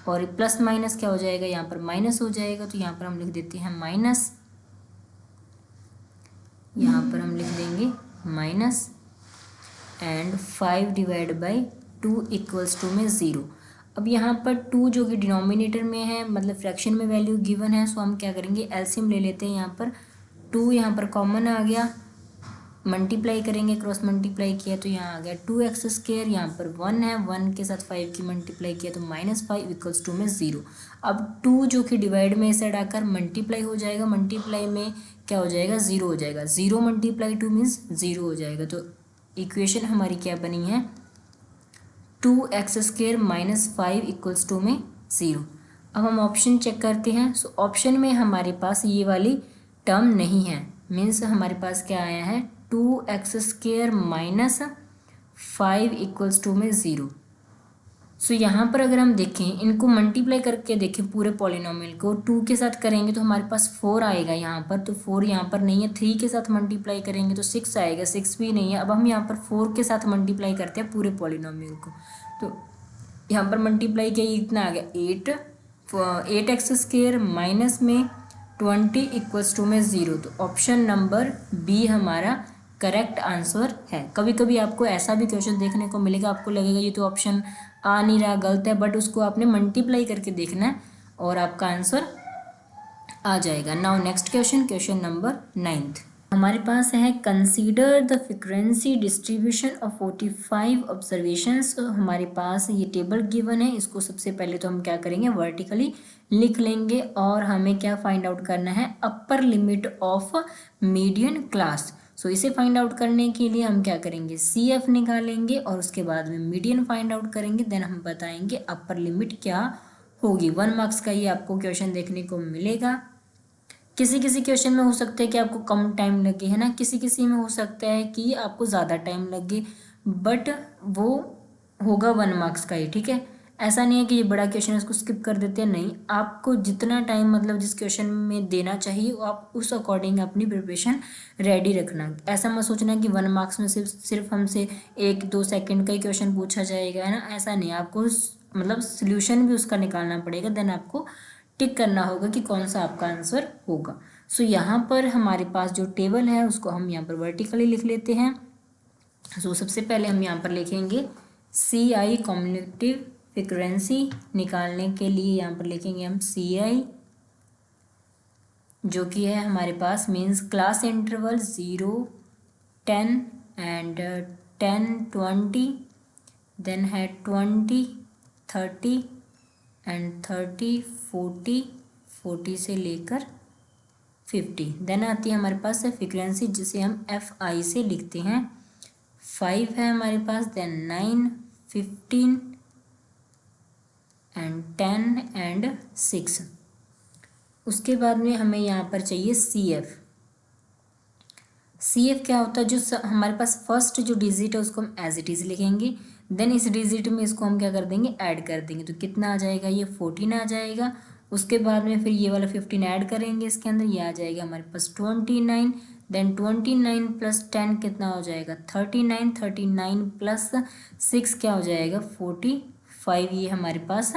और प्लस माइनस क्या हो जाएगा यहाँ पर माइनस हो जाएगा, तो यहाँ पर हम लिख देते हैं माइनस, यहाँ पर हम लिख देंगे माइनस एंड 5/2 इक्वल्स टू में 0। अब यहाँ पर 2 जो कि डिनोमिनेटर में है, मतलब फ्रैक्शन में वैल्यू गिवन है, सो हम क्या करेंगे एलसीएम ले लेते हैं। यहाँ पर 2 यहाँ पर कॉमन आ गया, मल्टीप्लाई करेंगे, क्रॉस मल्टीप्लाई किया तो यहाँ आ गया 2x²। यहाँ पर 1 है, 1 के साथ 5 की मल्टीप्लाई किया तो -5 इक्वल्स टू में 0। अब 2 जो कि डिवाइड में इस साइड आकर मल्टीप्लाई हो जाएगा, मल्टीप्लाई में क्या हो जाएगा 0 हो जाएगा, 0 × 2 मीन्स 0 हो जाएगा। तो इक्वेशन हमारी क्या बनी है 2x² - 5 इक्वल्स टू में 0। अब हम ऑप्शन चेक करते हैं। सो ऑप्शन में हमारे पास ये वाली टर्म नहीं है, मीन्स हमारे पास क्या आया है 2x² - 5 इक्वल्स टू में 0। सो यहाँ पर अगर हम देखें, इनको मल्टीप्लाई करके देखें पूरे पॉलिनोमियल को, 2 के साथ करेंगे तो हमारे पास 4 आएगा यहाँ पर, तो 4 यहाँ पर नहीं है। 3 के साथ मल्टीप्लाई करेंगे तो 6 आएगा, 6 भी नहीं है। अब हम यहाँ पर 4 के साथ मल्टीप्लाई करते हैं पूरे पॉलिनोमियल को, तो यहाँ पर मल्टीप्लाई किया इतना आ गया 8x² माइनस में 20 इक्वल्स टू में 0। तो ऑप्शन नंबर बी हमारा करेक्ट आंसर है। कभी कभी आपको ऐसा भी क्वेश्चन देखने को मिलेगा, आपको लगेगा ये तो ऑप्शन आ नहीं रहा, गलत है, बट उसको आपने मल्टीप्लाई करके देखना है और आपका आंसर आ जाएगा। Now next question, question number 9। हमारे पास है consider the frequency distribution of 45 observations. हमारे पास ये टेबल गिवन है, इसको सबसे पहले तो हम क्या करेंगे, वर्टिकली लिख लेंगे और हमें क्या फाइंड आउट करना है, upper limit of median class. So इसे फाइंड आउट करने के लिए हम क्या करेंगे, CF निकालेंगे और उसके बाद में मीडियन फाइंड आउट करेंगे, देन हम बताएंगे अपर लिमिट क्या होगी। 1 मार्क्स का ये आपको क्वेश्चन देखने को मिलेगा। किसी किसी क्वेश्चन में हो सकता है कि आपको कम टाइम लगे, है ना, किसी किसी में हो सकता है कि आपको ज़्यादा टाइम लगे, बट वो होगा 1 मार्क्स का ही, ठीक है। ऐसा नहीं है कि ये बड़ा क्वेश्चन है इसको स्किप कर देते हैं, नहीं, आपको जितना टाइम मतलब जिस क्वेश्चन में देना चाहिए वो आप उस अकॉर्डिंग अपनी प्रिपरेशन रेडी रखना। ऐसा मत सोचना कि 1 मार्क्स में सिर्फ हमसे 1-2 सेकेंड का ही क्वेश्चन पूछा जाएगा, है ना, ऐसा नहीं, आपको मतलब सोल्यूशन भी उसका निकालना पड़ेगा, देन आपको टिक करना होगा कि कौन सा आपका आंसर होगा। सो यहाँ पर हमारे पास जो टेबल है उसको हम यहाँ पर वर्टिकली लिख लेते हैं। सो सबसे पहले हम यहाँ पर लिखेंगे CI कम्युनिकेटिव फ्रीक्वेंसी निकालने के लिए यहाँ पर लिखेंगे हम CI, जो कि है हमारे पास means class interval 0, 10 and 10, 20, then है 20, 30 एंड 30, 40, 40 से लेकर 50। देन आती है हमारे पास है फ्रीक्वेंसी जिसे हम FI से लिखते हैं। 5 है हमारे पास, देन 9, 15 एंड 10 एंड 6। उसके बाद में हमें यहाँ पर चाहिए CF। CF क्या होता है, जो हमारे पास फर्स्ट जो डिजिट है उसको हम एज इट इज़ लिखेंगे, देन इस डिजिट में इसको हम क्या कर देंगे, ऐड कर देंगे, तो कितना आ जाएगा, ये 14 आ जाएगा। उसके बाद में फिर ये वाला 15 ऐड करेंगे इसके अंदर, ये आ जाएगा हमारे पास 29, देन 29 प्लस 10 कितना हो जाएगा, 39, 39 प्लस 6 क्या हो जाएगा, 45। ये हमारे पास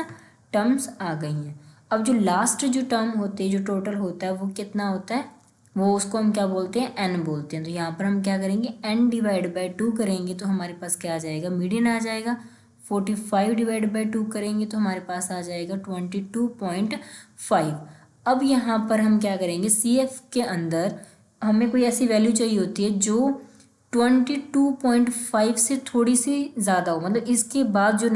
टर्म्स आ गई हैं। अब जो लास्ट जो टर्म होते हैं, जो टोटल होता है वो कितना होता है, वो उसको हम क्या बोलते हैं, n बोलते हैं। तो यहाँ पर हम क्या करेंगे, n डिवाइड बाई 2 करेंगे तो हमारे पास क्या आ जाएगा, मीडियन आ जाएगा। 45 डिवाइड बाई 2 करेंगे तो हमारे पास आ जाएगा 22.5। अब यहाँ पर हम क्या करेंगे, CF के अंदर हमें कोई ऐसी वैल्यू चाहिए होती है जो 22.5 से थोड़ी सी ज़्यादा हो, मतलब इसके बाद जो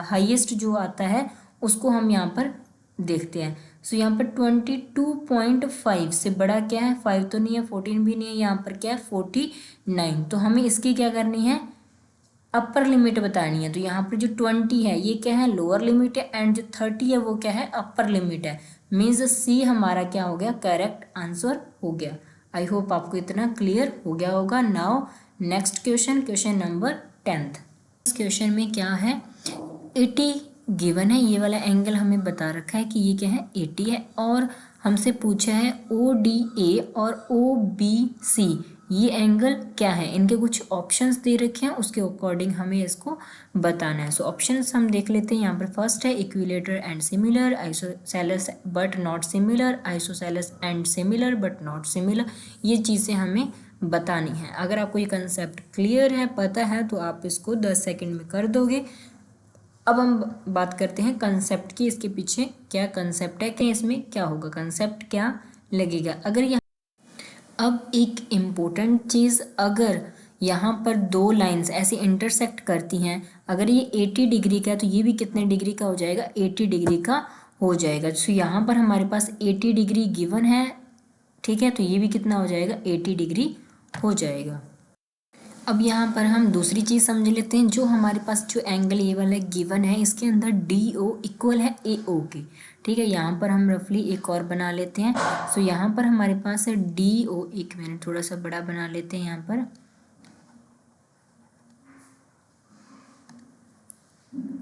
हाईएस्ट जो आता है उसको हम यहाँ पर देखते हैं। सो यहाँ पर 22.5 से बड़ा क्या है, 5 तो नहीं है, 14 भी नहीं है, यहाँ पर क्या है 49। तो हमें इसकी क्या करनी है, अपर लिमिट बतानी है। तो यहाँ पर जो 20 है ये क्या है, लोअर लिमिट है, एंड जो 30 है वो क्या है, अपर लिमिट है। मीन्स C हमारा क्या हो गया, करेक्ट आंसर हो गया। आई होप आपको इतना क्लियर हो गया होगा। Now next question, question number 10th। इस क्वेश्चन में क्या है, 80 गिवन है, ये वाला एंगल हमें बता रखा है कि ये क्या है, 80 है, और हमसे पूछा है ODA और OBC ये एंगल क्या है, इनके कुछ ऑप्शंस दे रखे हैं, उसके अकॉर्डिंग हमें इसको बताना है। सो ऑप्शंस हम देख लेते हैं। यहाँ पर फर्स्ट है equilateral and similar, isosceles but not similar, isosceles and similar but not similar. ये चीज़ें हमें बतानी है। अगर आपको ये कंसेप्ट क्लियर है, पता है, तो आप इसको 10 सेकेंड में कर दोगे। अब हम बात करते हैं कंसेप्ट की, इसके पीछे क्या कंसेप्ट है, कि इसमें क्या होगा, कंसेप्ट क्या लगेगा। अगर यहाँ अब एक इम्पोर्टेंट चीज़, अगर यहाँ पर दो लाइंस ऐसे इंटरसेक्ट करती हैं, अगर ये 80 डिग्री का है तो ये भी कितने डिग्री का हो जाएगा, 80 डिग्री का हो जाएगा। तो यहाँ पर हमारे पास 80 डिग्री गिवन है, ठीक है, तो ये भी कितना हो जाएगा, 80 डिग्री हो जाएगा। अब यहाँ पर हम दूसरी चीज़ समझ लेते हैं, जो हमारे पास जो एंगल ये वाला गिवन है इसके अंदर DO इक्वल है AO के, ठीक है। यहाँ पर हम रफली एक और बना लेते हैं। सो यहाँ पर हमारे पास है DO, एक मिनट थोड़ा सा बड़ा बना लेते हैं यहाँ पर।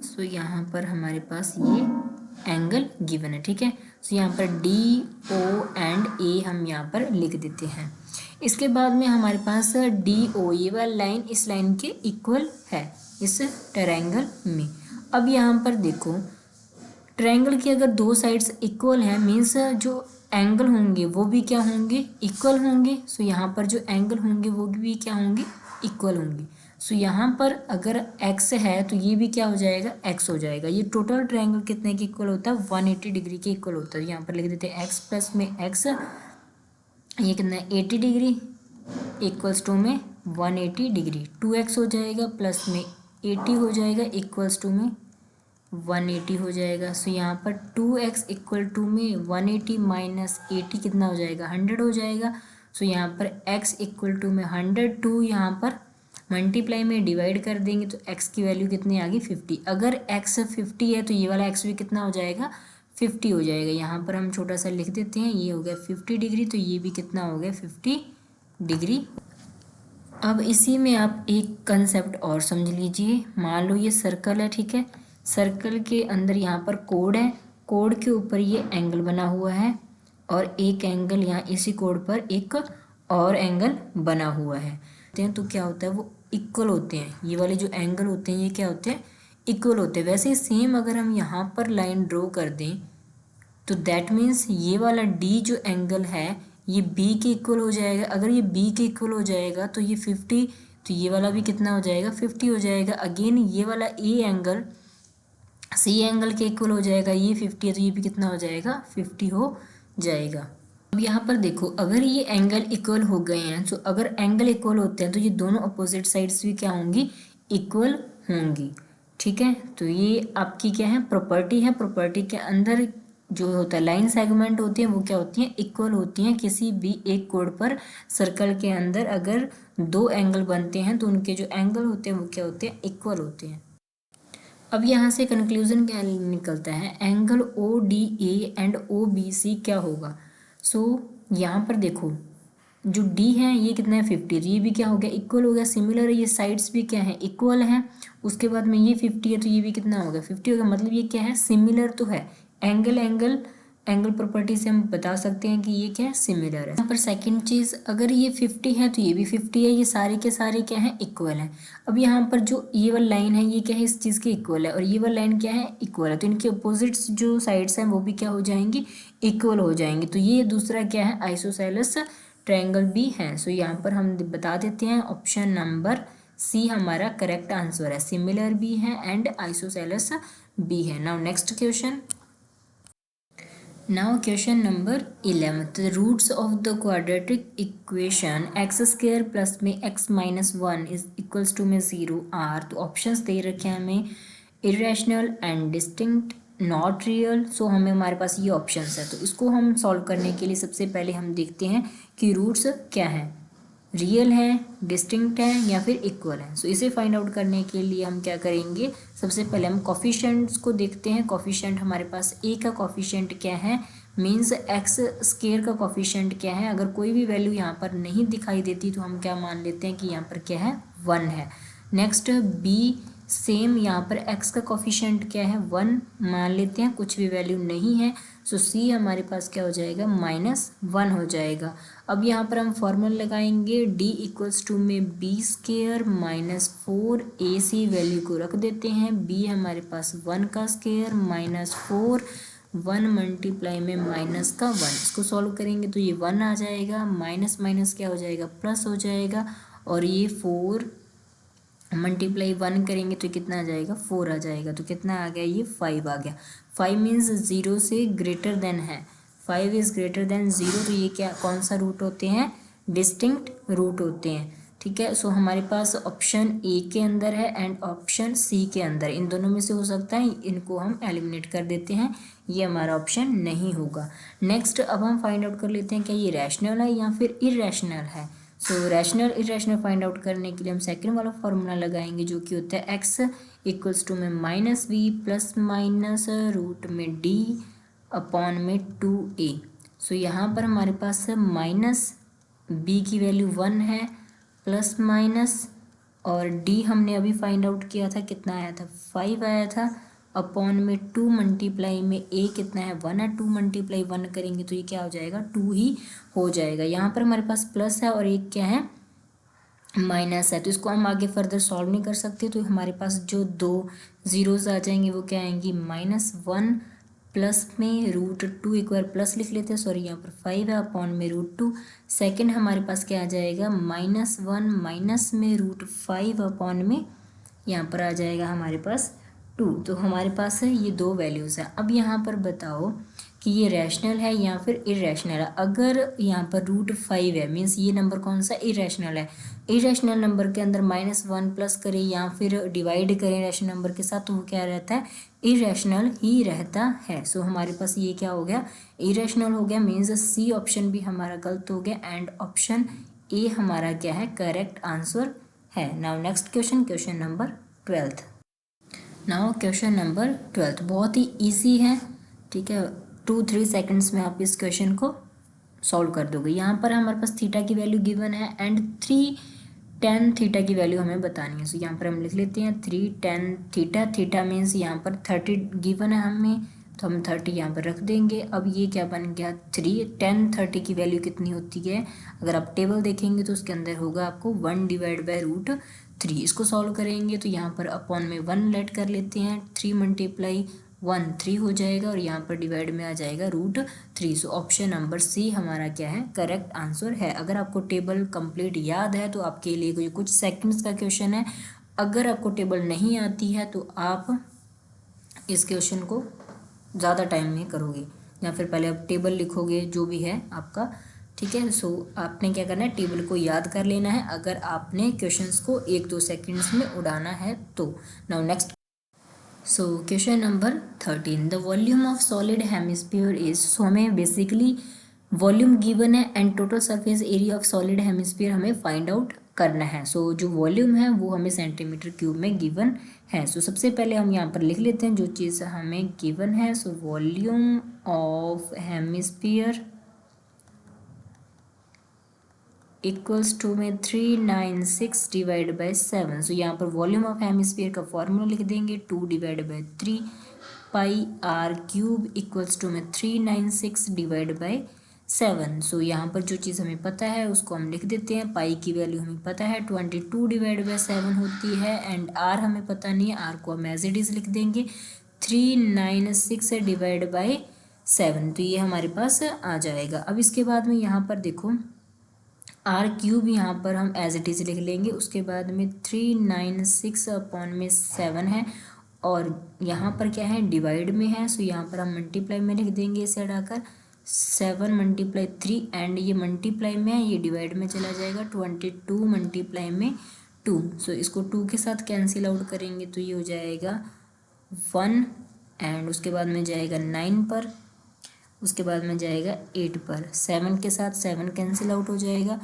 सो यहाँ पर हमारे पास ये एंगल गिवन है, ठीक है। सो यहाँ पर DO एंड A हम यहाँ पर लिख देते हैं। इसके बाद में हमारे पास DO ये वाला लाइन इस लाइन के इक्वल है इस ट्रायंगल में। अब यहाँ पर देखो, ट्रायंगल की अगर दो साइड्स इक्वल हैं, मीन्स जो एंगल होंगे वो भी क्या होंगे, इक्वल होंगे। सो यहाँ पर जो एंगल होंगे वो भी क्या होंगे, इक्वल होंगे। सो यहाँ पर अगर x है तो ये भी क्या हो जाएगा, x हो जाएगा। ये टोटल ट्रायंगल कितने के इक्वल होता है, 180 डिग्री के इक्वल होता है। यहाँ पर लिख देते हैं x प्लस में x, ये कितना है 80 डिग्री, इक्वल्स टू में 180 डिग्री, 2x हो जाएगा प्लस में 80 हो जाएगा इक्वल्स टू में 180 हो जाएगा। सो यहाँ पर 2x इक्वल टू में 180 माइनस 80 कितना हो जाएगा, 100 हो जाएगा। सो यहाँ पर x इक्वल टू में 100, 2 यहाँ पर मल्टीप्लाई में डिवाइड कर देंगे तो x की वैल्यू कितनी आ गई 50। अगर x 50 है तो ये वाला x भी कितना हो जाएगा 50 हो जाएगा। यहाँ पर हम छोटा सा लिख देते हैं, ये हो गया 50 डिग्री, तो ये भी कितना हो गया 50 डिग्री। अब इसी में आप एक कंसेप्ट और समझ लीजिए। मान लो ये सर्कल है, ठीक है, सर्कल के अंदर यहाँ पर कोड है, कोड के ऊपर ये एंगल बना हुआ है और एक एंगल यहाँ इसी कोड पर एक और एंगल बना हुआ है। तो क्या होता है, वो इक्वल होते हैं। ये वाले जो एंगल होते हैं ये क्या होते हैं, इक्वल होते हैं। वैसे ही सेम अगर हम यहाँ पर लाइन ड्रॉ कर दें तो दैट मीन्स ये वाला डी जो एंगल है ये बी के इक्वल हो जाएगा। अगर ये बी के इक्वल हो जाएगा तो ये 50, तो ये वाला भी कितना हो जाएगा 50 हो जाएगा। अगेन ये वाला ए एंगल सी एंगल के इक्वल हो जाएगा, ये 50 है तो ये भी कितना हो जाएगा 50 हो जाएगा। अब यहाँ पर देखो, अगर ये एंगल इक्वल हो गए हैं, तो अगर एंगल इक्वल होते हैं तो ये दोनों अपोजिट साइड्स भी क्या होंगी, इक्वल होंगी, ठीक है। तो ये आपकी क्या है, प्रॉपर्टी है। प्रॉपर्टी के अंदर जो होता है लाइन सेगमेंट होती है वो क्या होती हैं, इक्वल होती हैं। किसी भी एक कोड पर सर्कल के अंदर अगर दो एंगल बनते हैं तो उनके जो एंगल होते हैं वो क्या होते हैं, इक्वल होते हैं। अब यहाँ से कंक्लूजन क्या निकलता है, angle O D A and O B C क्या होगा। सो यहाँ पर देखो जो डी है ये कितना है 50, तो ये भी क्या हो गया इक्वल हो गया, सिमिलर है। ये साइड्स भी क्या है इक्वल है। उसके बाद में ये 50 है तो ये भी कितना हो गया 50 हो गया, मतलब ये क्या है सिमिलर तो है। एंगल एंगल एंगल प्रॉपर्टी से हम बता सकते हैं कि ये क्या है सिमिलर है। यहाँ पर सेकंड चीज़, अगर ये 50 है तो ये भी 50 है, ये सारे के सारे क्या है इक्वल हैं। अब यहाँ पर जो ये वाली लाइन है ये क्या है इस चीज़ के इक्वल है और ये वाली लाइन क्या है इक्वल है, तो इनके अपोजिट्स जो साइड्स हैं वो भी क्या हो जाएंगी इक्वल हो जाएंगे। तो ये दूसरा क्या है आइसोसेलेस ट्रायंगल भी है। सो यहाँ पर हम बता देते हैं ऑप्शन नंबर सी हमारा करेक्ट आंसर है, सिमिलर भी है एंड आइसोसेलेस भी है। Now next question. Now question number 11. The roots of the quadratic equation x square plus में x minus 1 is equals to में 0 are, तो ऑप्शंस दे रखे हैं हमें irrational and distinct, not real। सो हमें हमारे पास ये ऑप्शंस है, तो इसको हम सॉल्व करने के लिए सबसे पहले हम देखते हैं कि रूट्स क्या हैं, रियल है, डिस्टिंक्ट है या फिर इक्वल है। सो इसे फाइंड आउट करने के लिए हम क्या करेंगे, सबसे पहले हम कॉफिशिएंट्स को देखते हैं। कॉफिशिएंट हमारे पास ए का कॉफिशिएंट क्या है, मीन्स एक्स स्क्वायर का कॉफिशिएंट क्या है। अगर कोई भी वैल्यू यहाँ पर नहीं दिखाई देती तो हम क्या मान लेते हैं कि यहाँ पर क्या है 1 है। नेक्स्ट बी सेम, यहाँ पर x का कॉफिशिएंट क्या है 1 मान लेते हैं, कुछ भी वैल्यू नहीं है। सो c हमारे पास क्या हो जाएगा -1 हो जाएगा। अब यहाँ पर हम फॉर्मूला लगाएंगे d इक्वल्स टू में b square minus 4ac value को रख देते हैं। b हमारे पास 1 का स्क्वायर माइनस 4, 1 मल्टीप्लाई में माइनस का 1, इसको सॉल्व करेंगे तो ये 1 आ जाएगा, माइनस माइनस क्या हो जाएगा प्लस हो जाएगा, और ये 4 मल्टीप्लाई 1 करेंगे तो कितना आ जाएगा 4 आ जाएगा। तो कितना आ गया ये 5 आ गया। 5 मीन्स 0 से ग्रेटर देन है, 5 इज़ ग्रेटर देन 0। तो ये क्या कौन सा रूट होते हैं, डिस्टिंक्ट रूट होते हैं, ठीक है। सो हमारे पास ऑप्शन ए के अंदर है एंड ऑप्शन सी के अंदर, इन दोनों में से हो सकता है, इनको हम एलिमिनेट कर देते हैं, ये हमारा ऑप्शन नहीं होगा। नेक्स्ट अब हम फाइंड आउट कर लेते हैं क्या ये रैशनल है या फिर इरेशनल है। सो रैशनल इरेशनल फाइंड आउट करने के लिए हम सेकंड वाला फॉर्मूला लगाएंगे जो कि होता है x इक्वल्स टू में -v प्लस माइनस रूट में d अपॉन में 2a। सो यहाँ पर हमारे पास माइनस b की वैल्यू 1 है प्लस माइनस, और d हमने अभी फाइंड आउट किया था कितना आया था 5 आया था, अपॉन में 2 मल्टीप्लाई में a कितना है 1 है, 2 मल्टीप्लाई 1 करेंगे तो ये क्या हो जाएगा 2 ही हो जाएगा। यहाँ पर हमारे पास प्लस है और एक क्या है माइनस है, तो इसको हम आगे फर्दर सॉल्व नहीं कर सकते। तो हमारे पास जो 2 जीरोज आ जाएंगे वो क्या आएंगी -1 प्लस में √2, एक बार प्लस लिख लेते हैं, सॉरी यहाँ पर 5 है, अपॉन में √2। सेकेंड हमारे पास क्या आ जाएगा -1 माइनस में √5 अपॉन में यहाँ पर आ जाएगा हमारे पास 2। तो हमारे पास है ये दो वैल्यूज़ हैं। अब यहाँ पर बताओ कि ये रैशनल है या फिर इरेशनल है। अगर यहाँ पर √5 है मीन्स ये नंबर कौन सा इरेशनल है। इरेशनल नंबर के अंदर -1 प्लस करें या फिर डिवाइड करें रैशनल नंबर के साथ तो वो क्या रहता है, इरेशनल ही रहता है। सो हमारे पास ये क्या हो गया, इरेशनल हो गया, मीन्स सी ऑप्शन भी हमारा गलत हो गया एंड ऑप्शन ए हमारा क्या है, करेक्ट आंसर है। Now next question, question number 12। Now question number 12 बहुत ही ईजी है, ठीक है। 2-3 सेकंड्स में आप इस क्वेश्चन को सॉल्व कर दोगे। यहाँ पर हमारे पास थीटा की वैल्यू गिवन है एंड 3tan थीटा की वैल्यू हमें बतानी है। सो यहाँ पर हम लिख लेते हैं 3tan थीटा, थीटा मीन्स यहाँ पर 30 गिवन है हमें, तो हम 30 यहाँ पर रख देंगे। अब ये क्या बन गया 3tan 30 की वैल्यू कितनी होती है, अगर आप टेबल देखेंगे तो उसके अंदर होगा आपको 1/√3। इसको सॉल्व करेंगे तो यहाँ पर अपॉन में 1 लेट कर लेते हैं, 3 × 1 3 हो जाएगा और यहाँ पर डिवाइड में आ जाएगा √3। सो ऑप्शन नंबर सी हमारा क्या है, करेक्ट आंसर है। अगर आपको टेबल कंप्लीट याद है तो आपके लिए कोई कुछ सेकंड्स का क्वेश्चन है। अगर आपको टेबल नहीं आती है तो आप इस क्वेश्चन को ज़्यादा टाइम में करोगे या फिर पहले आप टेबल लिखोगे जो भी है आपका, ठीक है। सो आपने क्या करना है, टेबल को याद कर लेना है अगर आपने क्वेश्चंस को 1-2 सेकंड्स में उड़ाना है तो। Now next, so question number 13, the volume of solid hemisphere is. So हमें बेसिकली वॉल्यूम गिवन है and total surface area of solid hemisphere हमें फाइंड आउट करना है। सो जो वॉल्यूम है वो हमें सेंटीमीटर क्यूब में गिवन है। सो सबसे पहले हम यहाँ पर लिख लेते हैं जो चीज़ हमें गिवन है। So volume of hemisphere equals to में 396 डिवाइड बाई 7। सो यहाँ पर वॉल्यूम ऑफ हेमिस्फीयर का फॉर्मूला लिख देंगे 2/3 πr³ इक्वल्स टू में 396 डिवाइड बाई 7। सो यहाँ पर जो चीज़ हमें पता है उसको हम लिख देते हैं। पाई की वैल्यू हमें पता है 22 डिवाइड बाई 7 होती है एंड आर हमें पता नहीं है, आर को हम एज इट इज लिख देंगे 396 डिवाइड बाई 7। तो ये हमारे पास आ जाएगा। अब इसके बाद में यहाँ पर देखो r³ यहाँ पर हम एज इट इज़ लिख लेंगे, उसके बाद में 396 अपॉन में 7 है और यहाँ पर क्या है डिवाइड में है। सो यहाँ पर हम मल्टीप्लाई में लिख देंगे इसे हटाकर 7 × 3 एंड ये मल्टीप्लाई में है, ये डिवाइड में चला जाएगा 22 × में 2। सो इसको 2 के साथ कैंसिल आउट करेंगे तो ये हो जाएगा 1 एंड उसके बाद में जाएगा 9 पर, उसके बाद में जाएगा 8 पर, 7 के साथ 7 कैंसिल आउट हो जाएगा।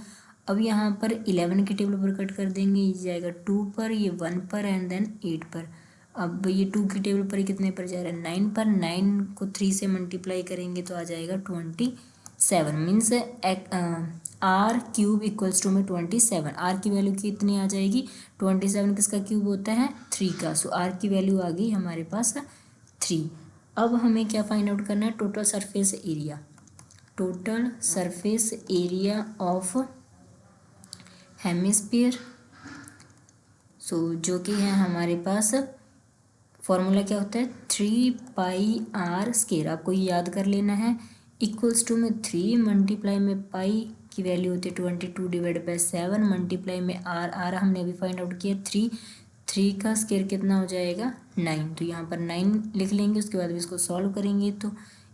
अब यहाँ पर 11 के टेबल पर कट कर देंगे, ये जाएगा 2 पर, ये 1 पर एंड देन 8 पर। अब ये 2 की टेबल पर कितने पर जा रहा है 9 पर, 9 को 3 से मल्टीप्लाई करेंगे तो आ जाएगा 27। मीन्स r³ इक्वल्स टू में 27। r की वैल्यू कितनी आ जाएगी 27, किसका क्यूब होता है 3 का। सो r की वैल्यू आ गई हमारे पास 3। अब हमें क्या फाइंड आउट करना है, total surface area, total surface area of hemisphere. So जो कि है हमारे पास फॉर्मूला क्या होता है 3πr², आपको ये याद कर लेना है, इक्वल्स टू में 3 मल्टीप्लाई में पाई की वैल्यू होती है 22 डिवाइड बाई 7 मल्टीप्लाई में r हमने अभी फाइंड आउट किया 3 का स्क्वायर कितना हो जाएगा 9। तो यहाँ पर 9 लिख लेंगे, उसके बाद इसको सॉल्व करेंगे तो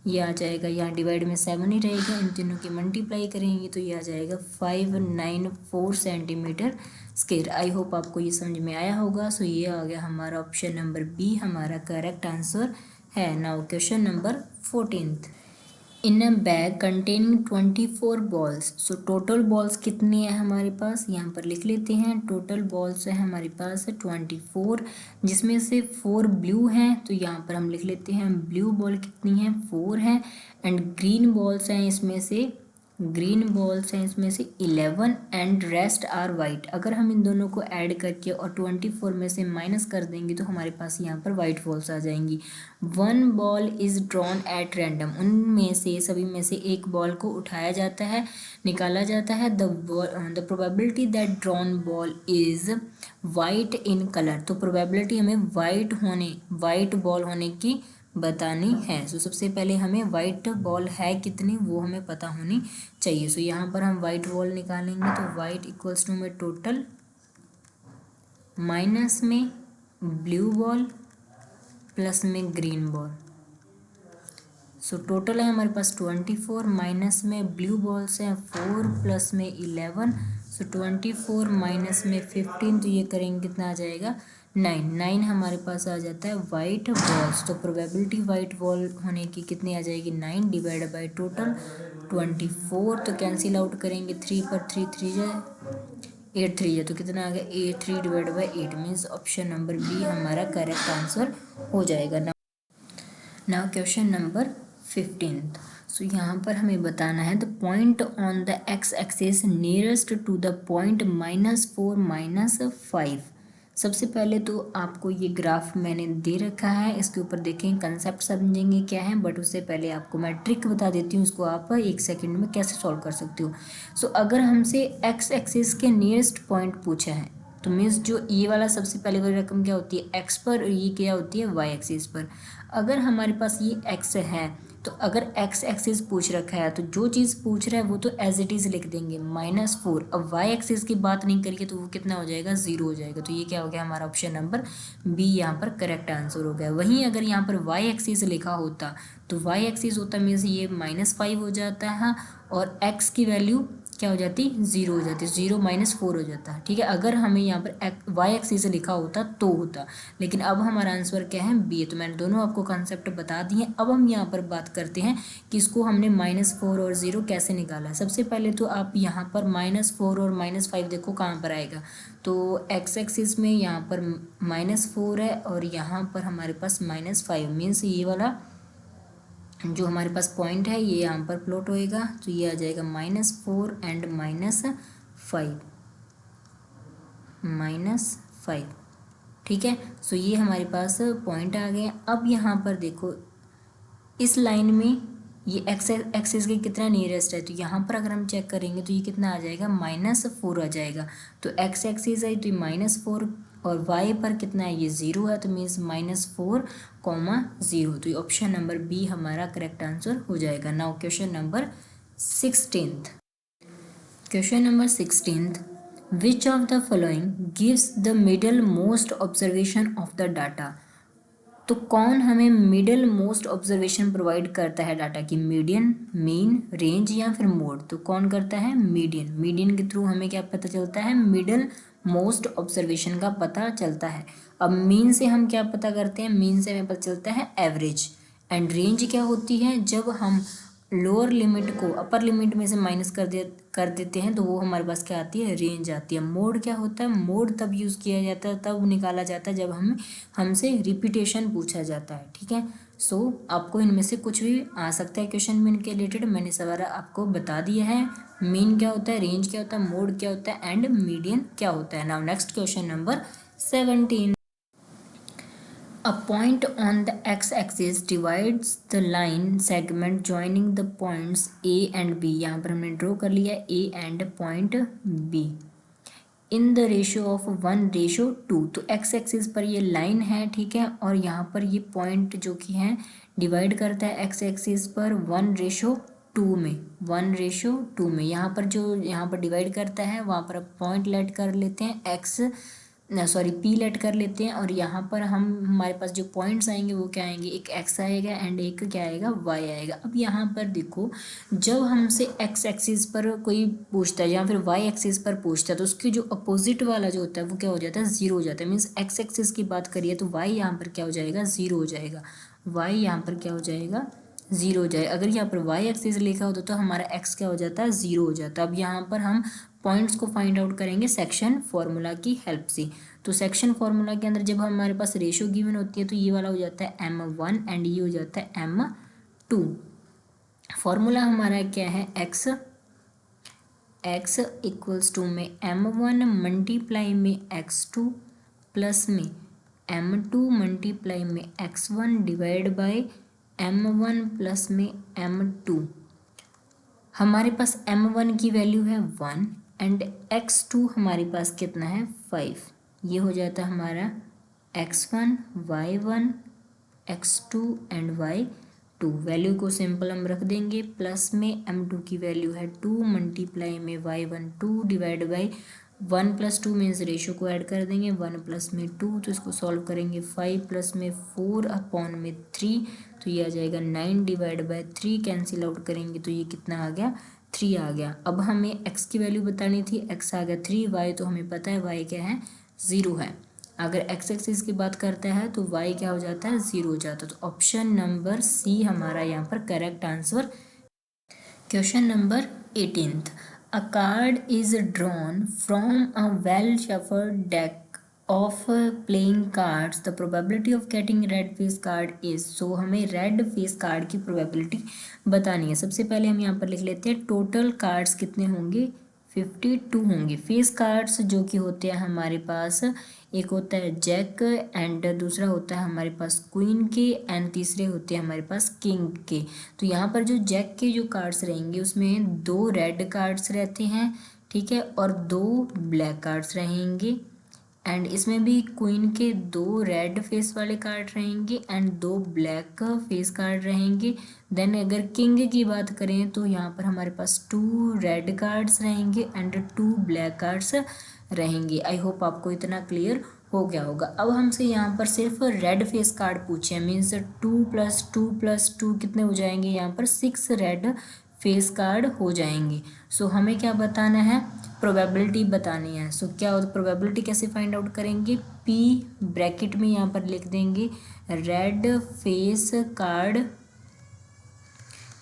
ये आ जाएगा, यहाँ डिवाइड में 7 ही रहेगा, इन तीनों की मल्टीप्लाई करेंगे तो ये आ जाएगा 594 सेंटीमीटर स्क्वायर। आई होप आपको ये समझ में आया होगा। सो ये आ गया हमारा ऑप्शन नंबर बी हमारा करेक्ट आंसर है। नाउ क्वेश्चन नंबर 14, इन अ bag containing 24 balls. So total balls कितनी है हमारे पास, यहाँ पर लिख लेते हैं। टोटल बॉल्स है हमारे पास 24, जिसमें से 4 ब्लू हैं, तो यहाँ पर हम लिख लेते हैं ब्लू बॉल कितनी है 4 है एंड ग्रीन बॉल्स हैं इसमें से 11 एंड रेस्ट आर वाइट। अगर हम इन दोनों को ऐड करके और 24 में से माइनस कर देंगे तो हमारे पास यहाँ पर वाइट बॉल्स आ जाएंगी। 1 ball is drawn at random, उनमें से सभी में से एक बॉल को उठाया जाता है, निकाला जाता है। The probability that drawn ball is white in colour, तो प्रोबेबिलिटी हमें वाइट बॉल होने की बतानी है। सो सबसे पहले हमें वाइट बॉल है कितनी वो हमें पता होनी चाहिए। सो यहाँ पर हम वाइट बॉल निकालेंगे तो वाइट इक्वल्स टू में टोटल माइनस में ब्लू बॉल प्लस में ग्रीन बॉल, सो टोटल है हमारे पास 24, माइनस में ब्लू बॉल्स हैं 4 प्लस में 11, सो 24 माइनस में 15, तो ये करेंगे कितना आ जाएगा 9 हमारे पास आ जाता है वाइट बॉल्स। तो प्रोबेबिलिटी वाइट बॉल होने की कितनी आ जाएगी 9 डिवाइड बाई टोटल 24, तो कैंसिल आउट करेंगे 3 पर 3 3 जाए 8 3 जाए, तो कितना आ गया 8 3 divide by 8 means option number B हमारा करेक्ट आंसर हो जाएगा। Now question number 15th। सो यहाँ पर हमें बताना है the point on the x axis nearest to the point -4 -5। सबसे पहले तो आपको ये ग्राफ मैंने दे रखा है, इसके ऊपर देखें कंसेप्ट समझेंगे क्या है, बट उससे पहले आपको मैं ट्रिक बता देती हूँ, उसको आप 1 सेकंड में कैसे सॉल्व कर सकते हो। सो अगर हमसे एक्स एक्सिस के नियरेस्ट पॉइंट पूछा है तो मीन्स जो ये वाला सबसे पहले वाली रकम क्या होती है एक्स पर, और ये क्या होती है वाई एक्सिस पर। अगर हमारे पास ये एक्स है तो अगर एक्स एक्सिस पूछ रखा है तो जो चीज़ पूछ रहा है वो तो एज इट इज़ लिख देंगे -4। अब वाई एक्सिस की बात नहीं करिए तो वो कितना हो जाएगा 0 हो जाएगा। तो ये क्या हो गया हमारा ऑप्शन नंबर बी यहाँ पर करेक्ट आंसर हो गया। वहीं अगर यहाँ पर वाई एक्सिस लिखा होता तो वाई एक्सिस होता मीन्स ये -5 हो जाता है और एक्स की वैल्यू क्या हो जाती 0 हो जाती, 0 -4 हो जाता है। ठीक है, अगर हमें यहाँ पर वाई एक्सिस लिखा होता तो होता, लेकिन अब हमारा आंसर क्या है बी। तो मैंने दोनों आपको कॉन्सेप्ट बता दिए। अब हम यहाँ पर बात करते हैं कि इसको हमने -4 और 0 कैसे निकाला है। सबसे पहले तो आप यहाँ पर -4 और -5 देखो कहाँ पर आएगा। तो एक्स एक्सिस में यहाँ पर -4 है और यहाँ पर हमारे पास -5 मीन्स ये वाला जो हमारे पास पॉइंट है ये यहाँ पर प्लॉट होएगा। तो ये आ जाएगा -4 एंड -5 ठीक है। सो ये हमारे पास पॉइंट आ गए। अब यहाँ पर देखो इस लाइन में ये एक्स एक्सिस के कितना नियरेस्ट है, तो यहाँ पर अगर हम चेक करेंगे तो ये कितना आ जाएगा -4 आ जाएगा। तो एक्स एक्सिस है तो ये -4 और वाई पर कितना है ये 0 है, तो मीन्स -4, 0। तो ये ऑप्शन नंबर बी हमारा करेक्ट आंसर हो जाएगा। Now question number 16th। Question number 16th, which of the following gives the middle most observation of the data. तो कौन हमें मिडल मोस्ट ऑब्जर्वेशन प्रोवाइड करता है डाटा की, मीडियन, मीन, रेंज या फिर मोड। तो कौन करता है मीडियन। मीडियन के थ्रू हमें क्या पता चलता है मिडल मोस्ट ऑब्जर्वेशन का पता चलता है। अब मीन से हम क्या पता करते हैं, मीन से हमें पता चलता है एवरेज। एंड रेंज क्या होती है, जब हम लोअर लिमिट को अपर लिमिट में से माइनस कर देते हैं तो वो हमारे पास क्या आती है रेंज आती है। मोड क्या होता है, मोड तब यूज़ किया जाता है, तब निकाला जाता है जब हमसे रिपीटेशन पूछा जाता है। ठीक है, सो आपको इनमें से कुछ भी आ सकता है क्वेश्चन मीन के रिलेटेड, मैंने सारा आपको बता दिया है। मीन क्या होता है, रेंज क्या होता है, मोड क्या होता है एंड मीडियन क्या होता है। Now next question number 17। A point on the x-axis divides the line segment joining the points A and B। यहाँ पर हमने ड्रॉ कर लिया A and point B in the ratio of 1:2। तो एक्स एक्सिस पर ये लाइन है, ठीक है, और यहाँ पर ये पॉइंट जो कि है डिवाइड करता है एक्स एक्सिस पर 1:2 में, 1:2 में। यहाँ पर जो यहाँ पर डिवाइड करता है वहाँ पर पॉइंट लेट कर लेते हैं एक्स पी लेट कर लेते हैं, और यहाँ पर हम हमारे पास जो पॉइंट्स आएंगे वो क्या आएंगे, एक एक्स आएगा एंड एक क्या आएगा वाई आएगा। अब यहाँ पर देखो जब हमसे एक्स एक्सिस पर कोई पूछता है या फिर वाई एक्सिस पर पूछता है तो उसके जो अपोजिट वाला जो होता है वो क्या हो जाता है 0 हो जाता है। मीन्स एक्स एक्सिस की बात करिए तो वाई यहाँ पर क्या हो जाएगा 0 हो जाएगा, वाई यहाँ पर क्या हो जाएगा 0 हो जाए। अगर यहाँ पर वाई एक्सिस लिखा होता तो हमारा एक्स क्या हो जाता है 0 हो जाता। अब यहाँ पर हम पॉइंट्स को फाइंड आउट करेंगे सेक्शन फॉर्मूला की हेल्प से। तो सेक्शन फॉर्मूला के अंदर जब हमारे पास रेशियो गिवन होती है तो ये वाला हो जाता है m1 एंड ये हो जाता है m2। फॉर्मूला हमारा क्या है x इक्वल्स टू में m1 मल्टीप्लाई में x2 प्लस में m2 मल्टीप्लाई में x1 divide by m1 plus में m2। हमारे पास m1 की वैल्यू है 1 एंड x2 हमारे पास कितना है 5। ये हो जाता है हमारा x1 y1 x2 and y2। Value को सिंपल हम रख देंगे, प्लस में m2 की वैल्यू है 2 मल्टीप्लाई में y1 2 divide by 1 + 2 means ratio को ऐड कर देंगे, 1 + में 2, तो इसको सॉल्व करेंगे 5 + में 4/3, तो ये आ जाएगा 9/3, कैंसिल आउट करेंगे तो ये कितना आ गया 3 आ गया। अब हमें x की वैल्यू बतानी थी, x आ गया 3, y तो हमें पता है y क्या है 0 है। अगर x एक्सिस की बात करता है तो y क्या हो जाता है 0 हो जाता है। तो ऑप्शन नंबर सी हमारा यहाँ पर correct answer. Question number 18th. A card is drawn from a well-shuffled deck of playing cards. The probability of getting red face card is. So हमें red face card की probability बतानी है। सबसे पहले हम यहाँ पर लिख लेते हैं टोटल कार्ड्स कितने होंगे 52 होंगे। फेस कार्ड्स जो कि होते हैं हमारे पास, एक होता है जैक एंड दूसरा होता है हमारे पास क्वीन के एंड तीसरे होते हैं हमारे पास किंग के। तो यहाँ पर जो जैक के जो कार्ड्स रहेंगे उसमें 2 रेड कार्ड्स रहते हैं, ठीक है, और 2 ब्लैक कार्ड्स रहेंगे। एंड इसमें भी क्वीन के 2 रेड फेस वाले कार्ड रहेंगे एंड 2 ब्लैक फेस कार्ड रहेंगे। देन अगर किंग की बात करें तो यहाँ पर हमारे पास 2 रेड कार्ड्स रहेंगे एंड 2 ब्लैक कार्ड्स रहेंगे। आई होप आपको इतना क्लियर हो गया होगा। अब हमसे यहाँ पर सिर्फ रेड फेस कार्ड पूछे हैं, मीन्स 2 + 2 + 2 कितने हो जाएंगे, यहाँ पर 6 रेड फेस कार्ड हो जाएंगे। सो हमें क्या बताना है, प्रोबेबिलिटी बतानी है। सो क्या होता है, प्रोबेबिलिटी कैसे फाइंड आउट करेंगे, P ब्रैकेट में यहाँ पर लिख देंगे red face card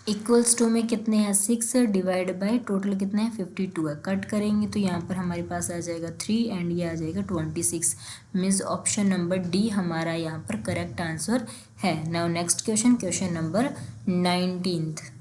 equals to में कितने हैं 6 डिवाइड बाय टोटल कितने हैं 52 है। कट करेंगे तो यहाँ पर हमारे पास आ जाएगा 3 एंड ये आ जाएगा 26। मीन्स ऑप्शन नंबर डी हमारा यहाँ पर करेक्ट आंसर है। Now next question, question number 19th।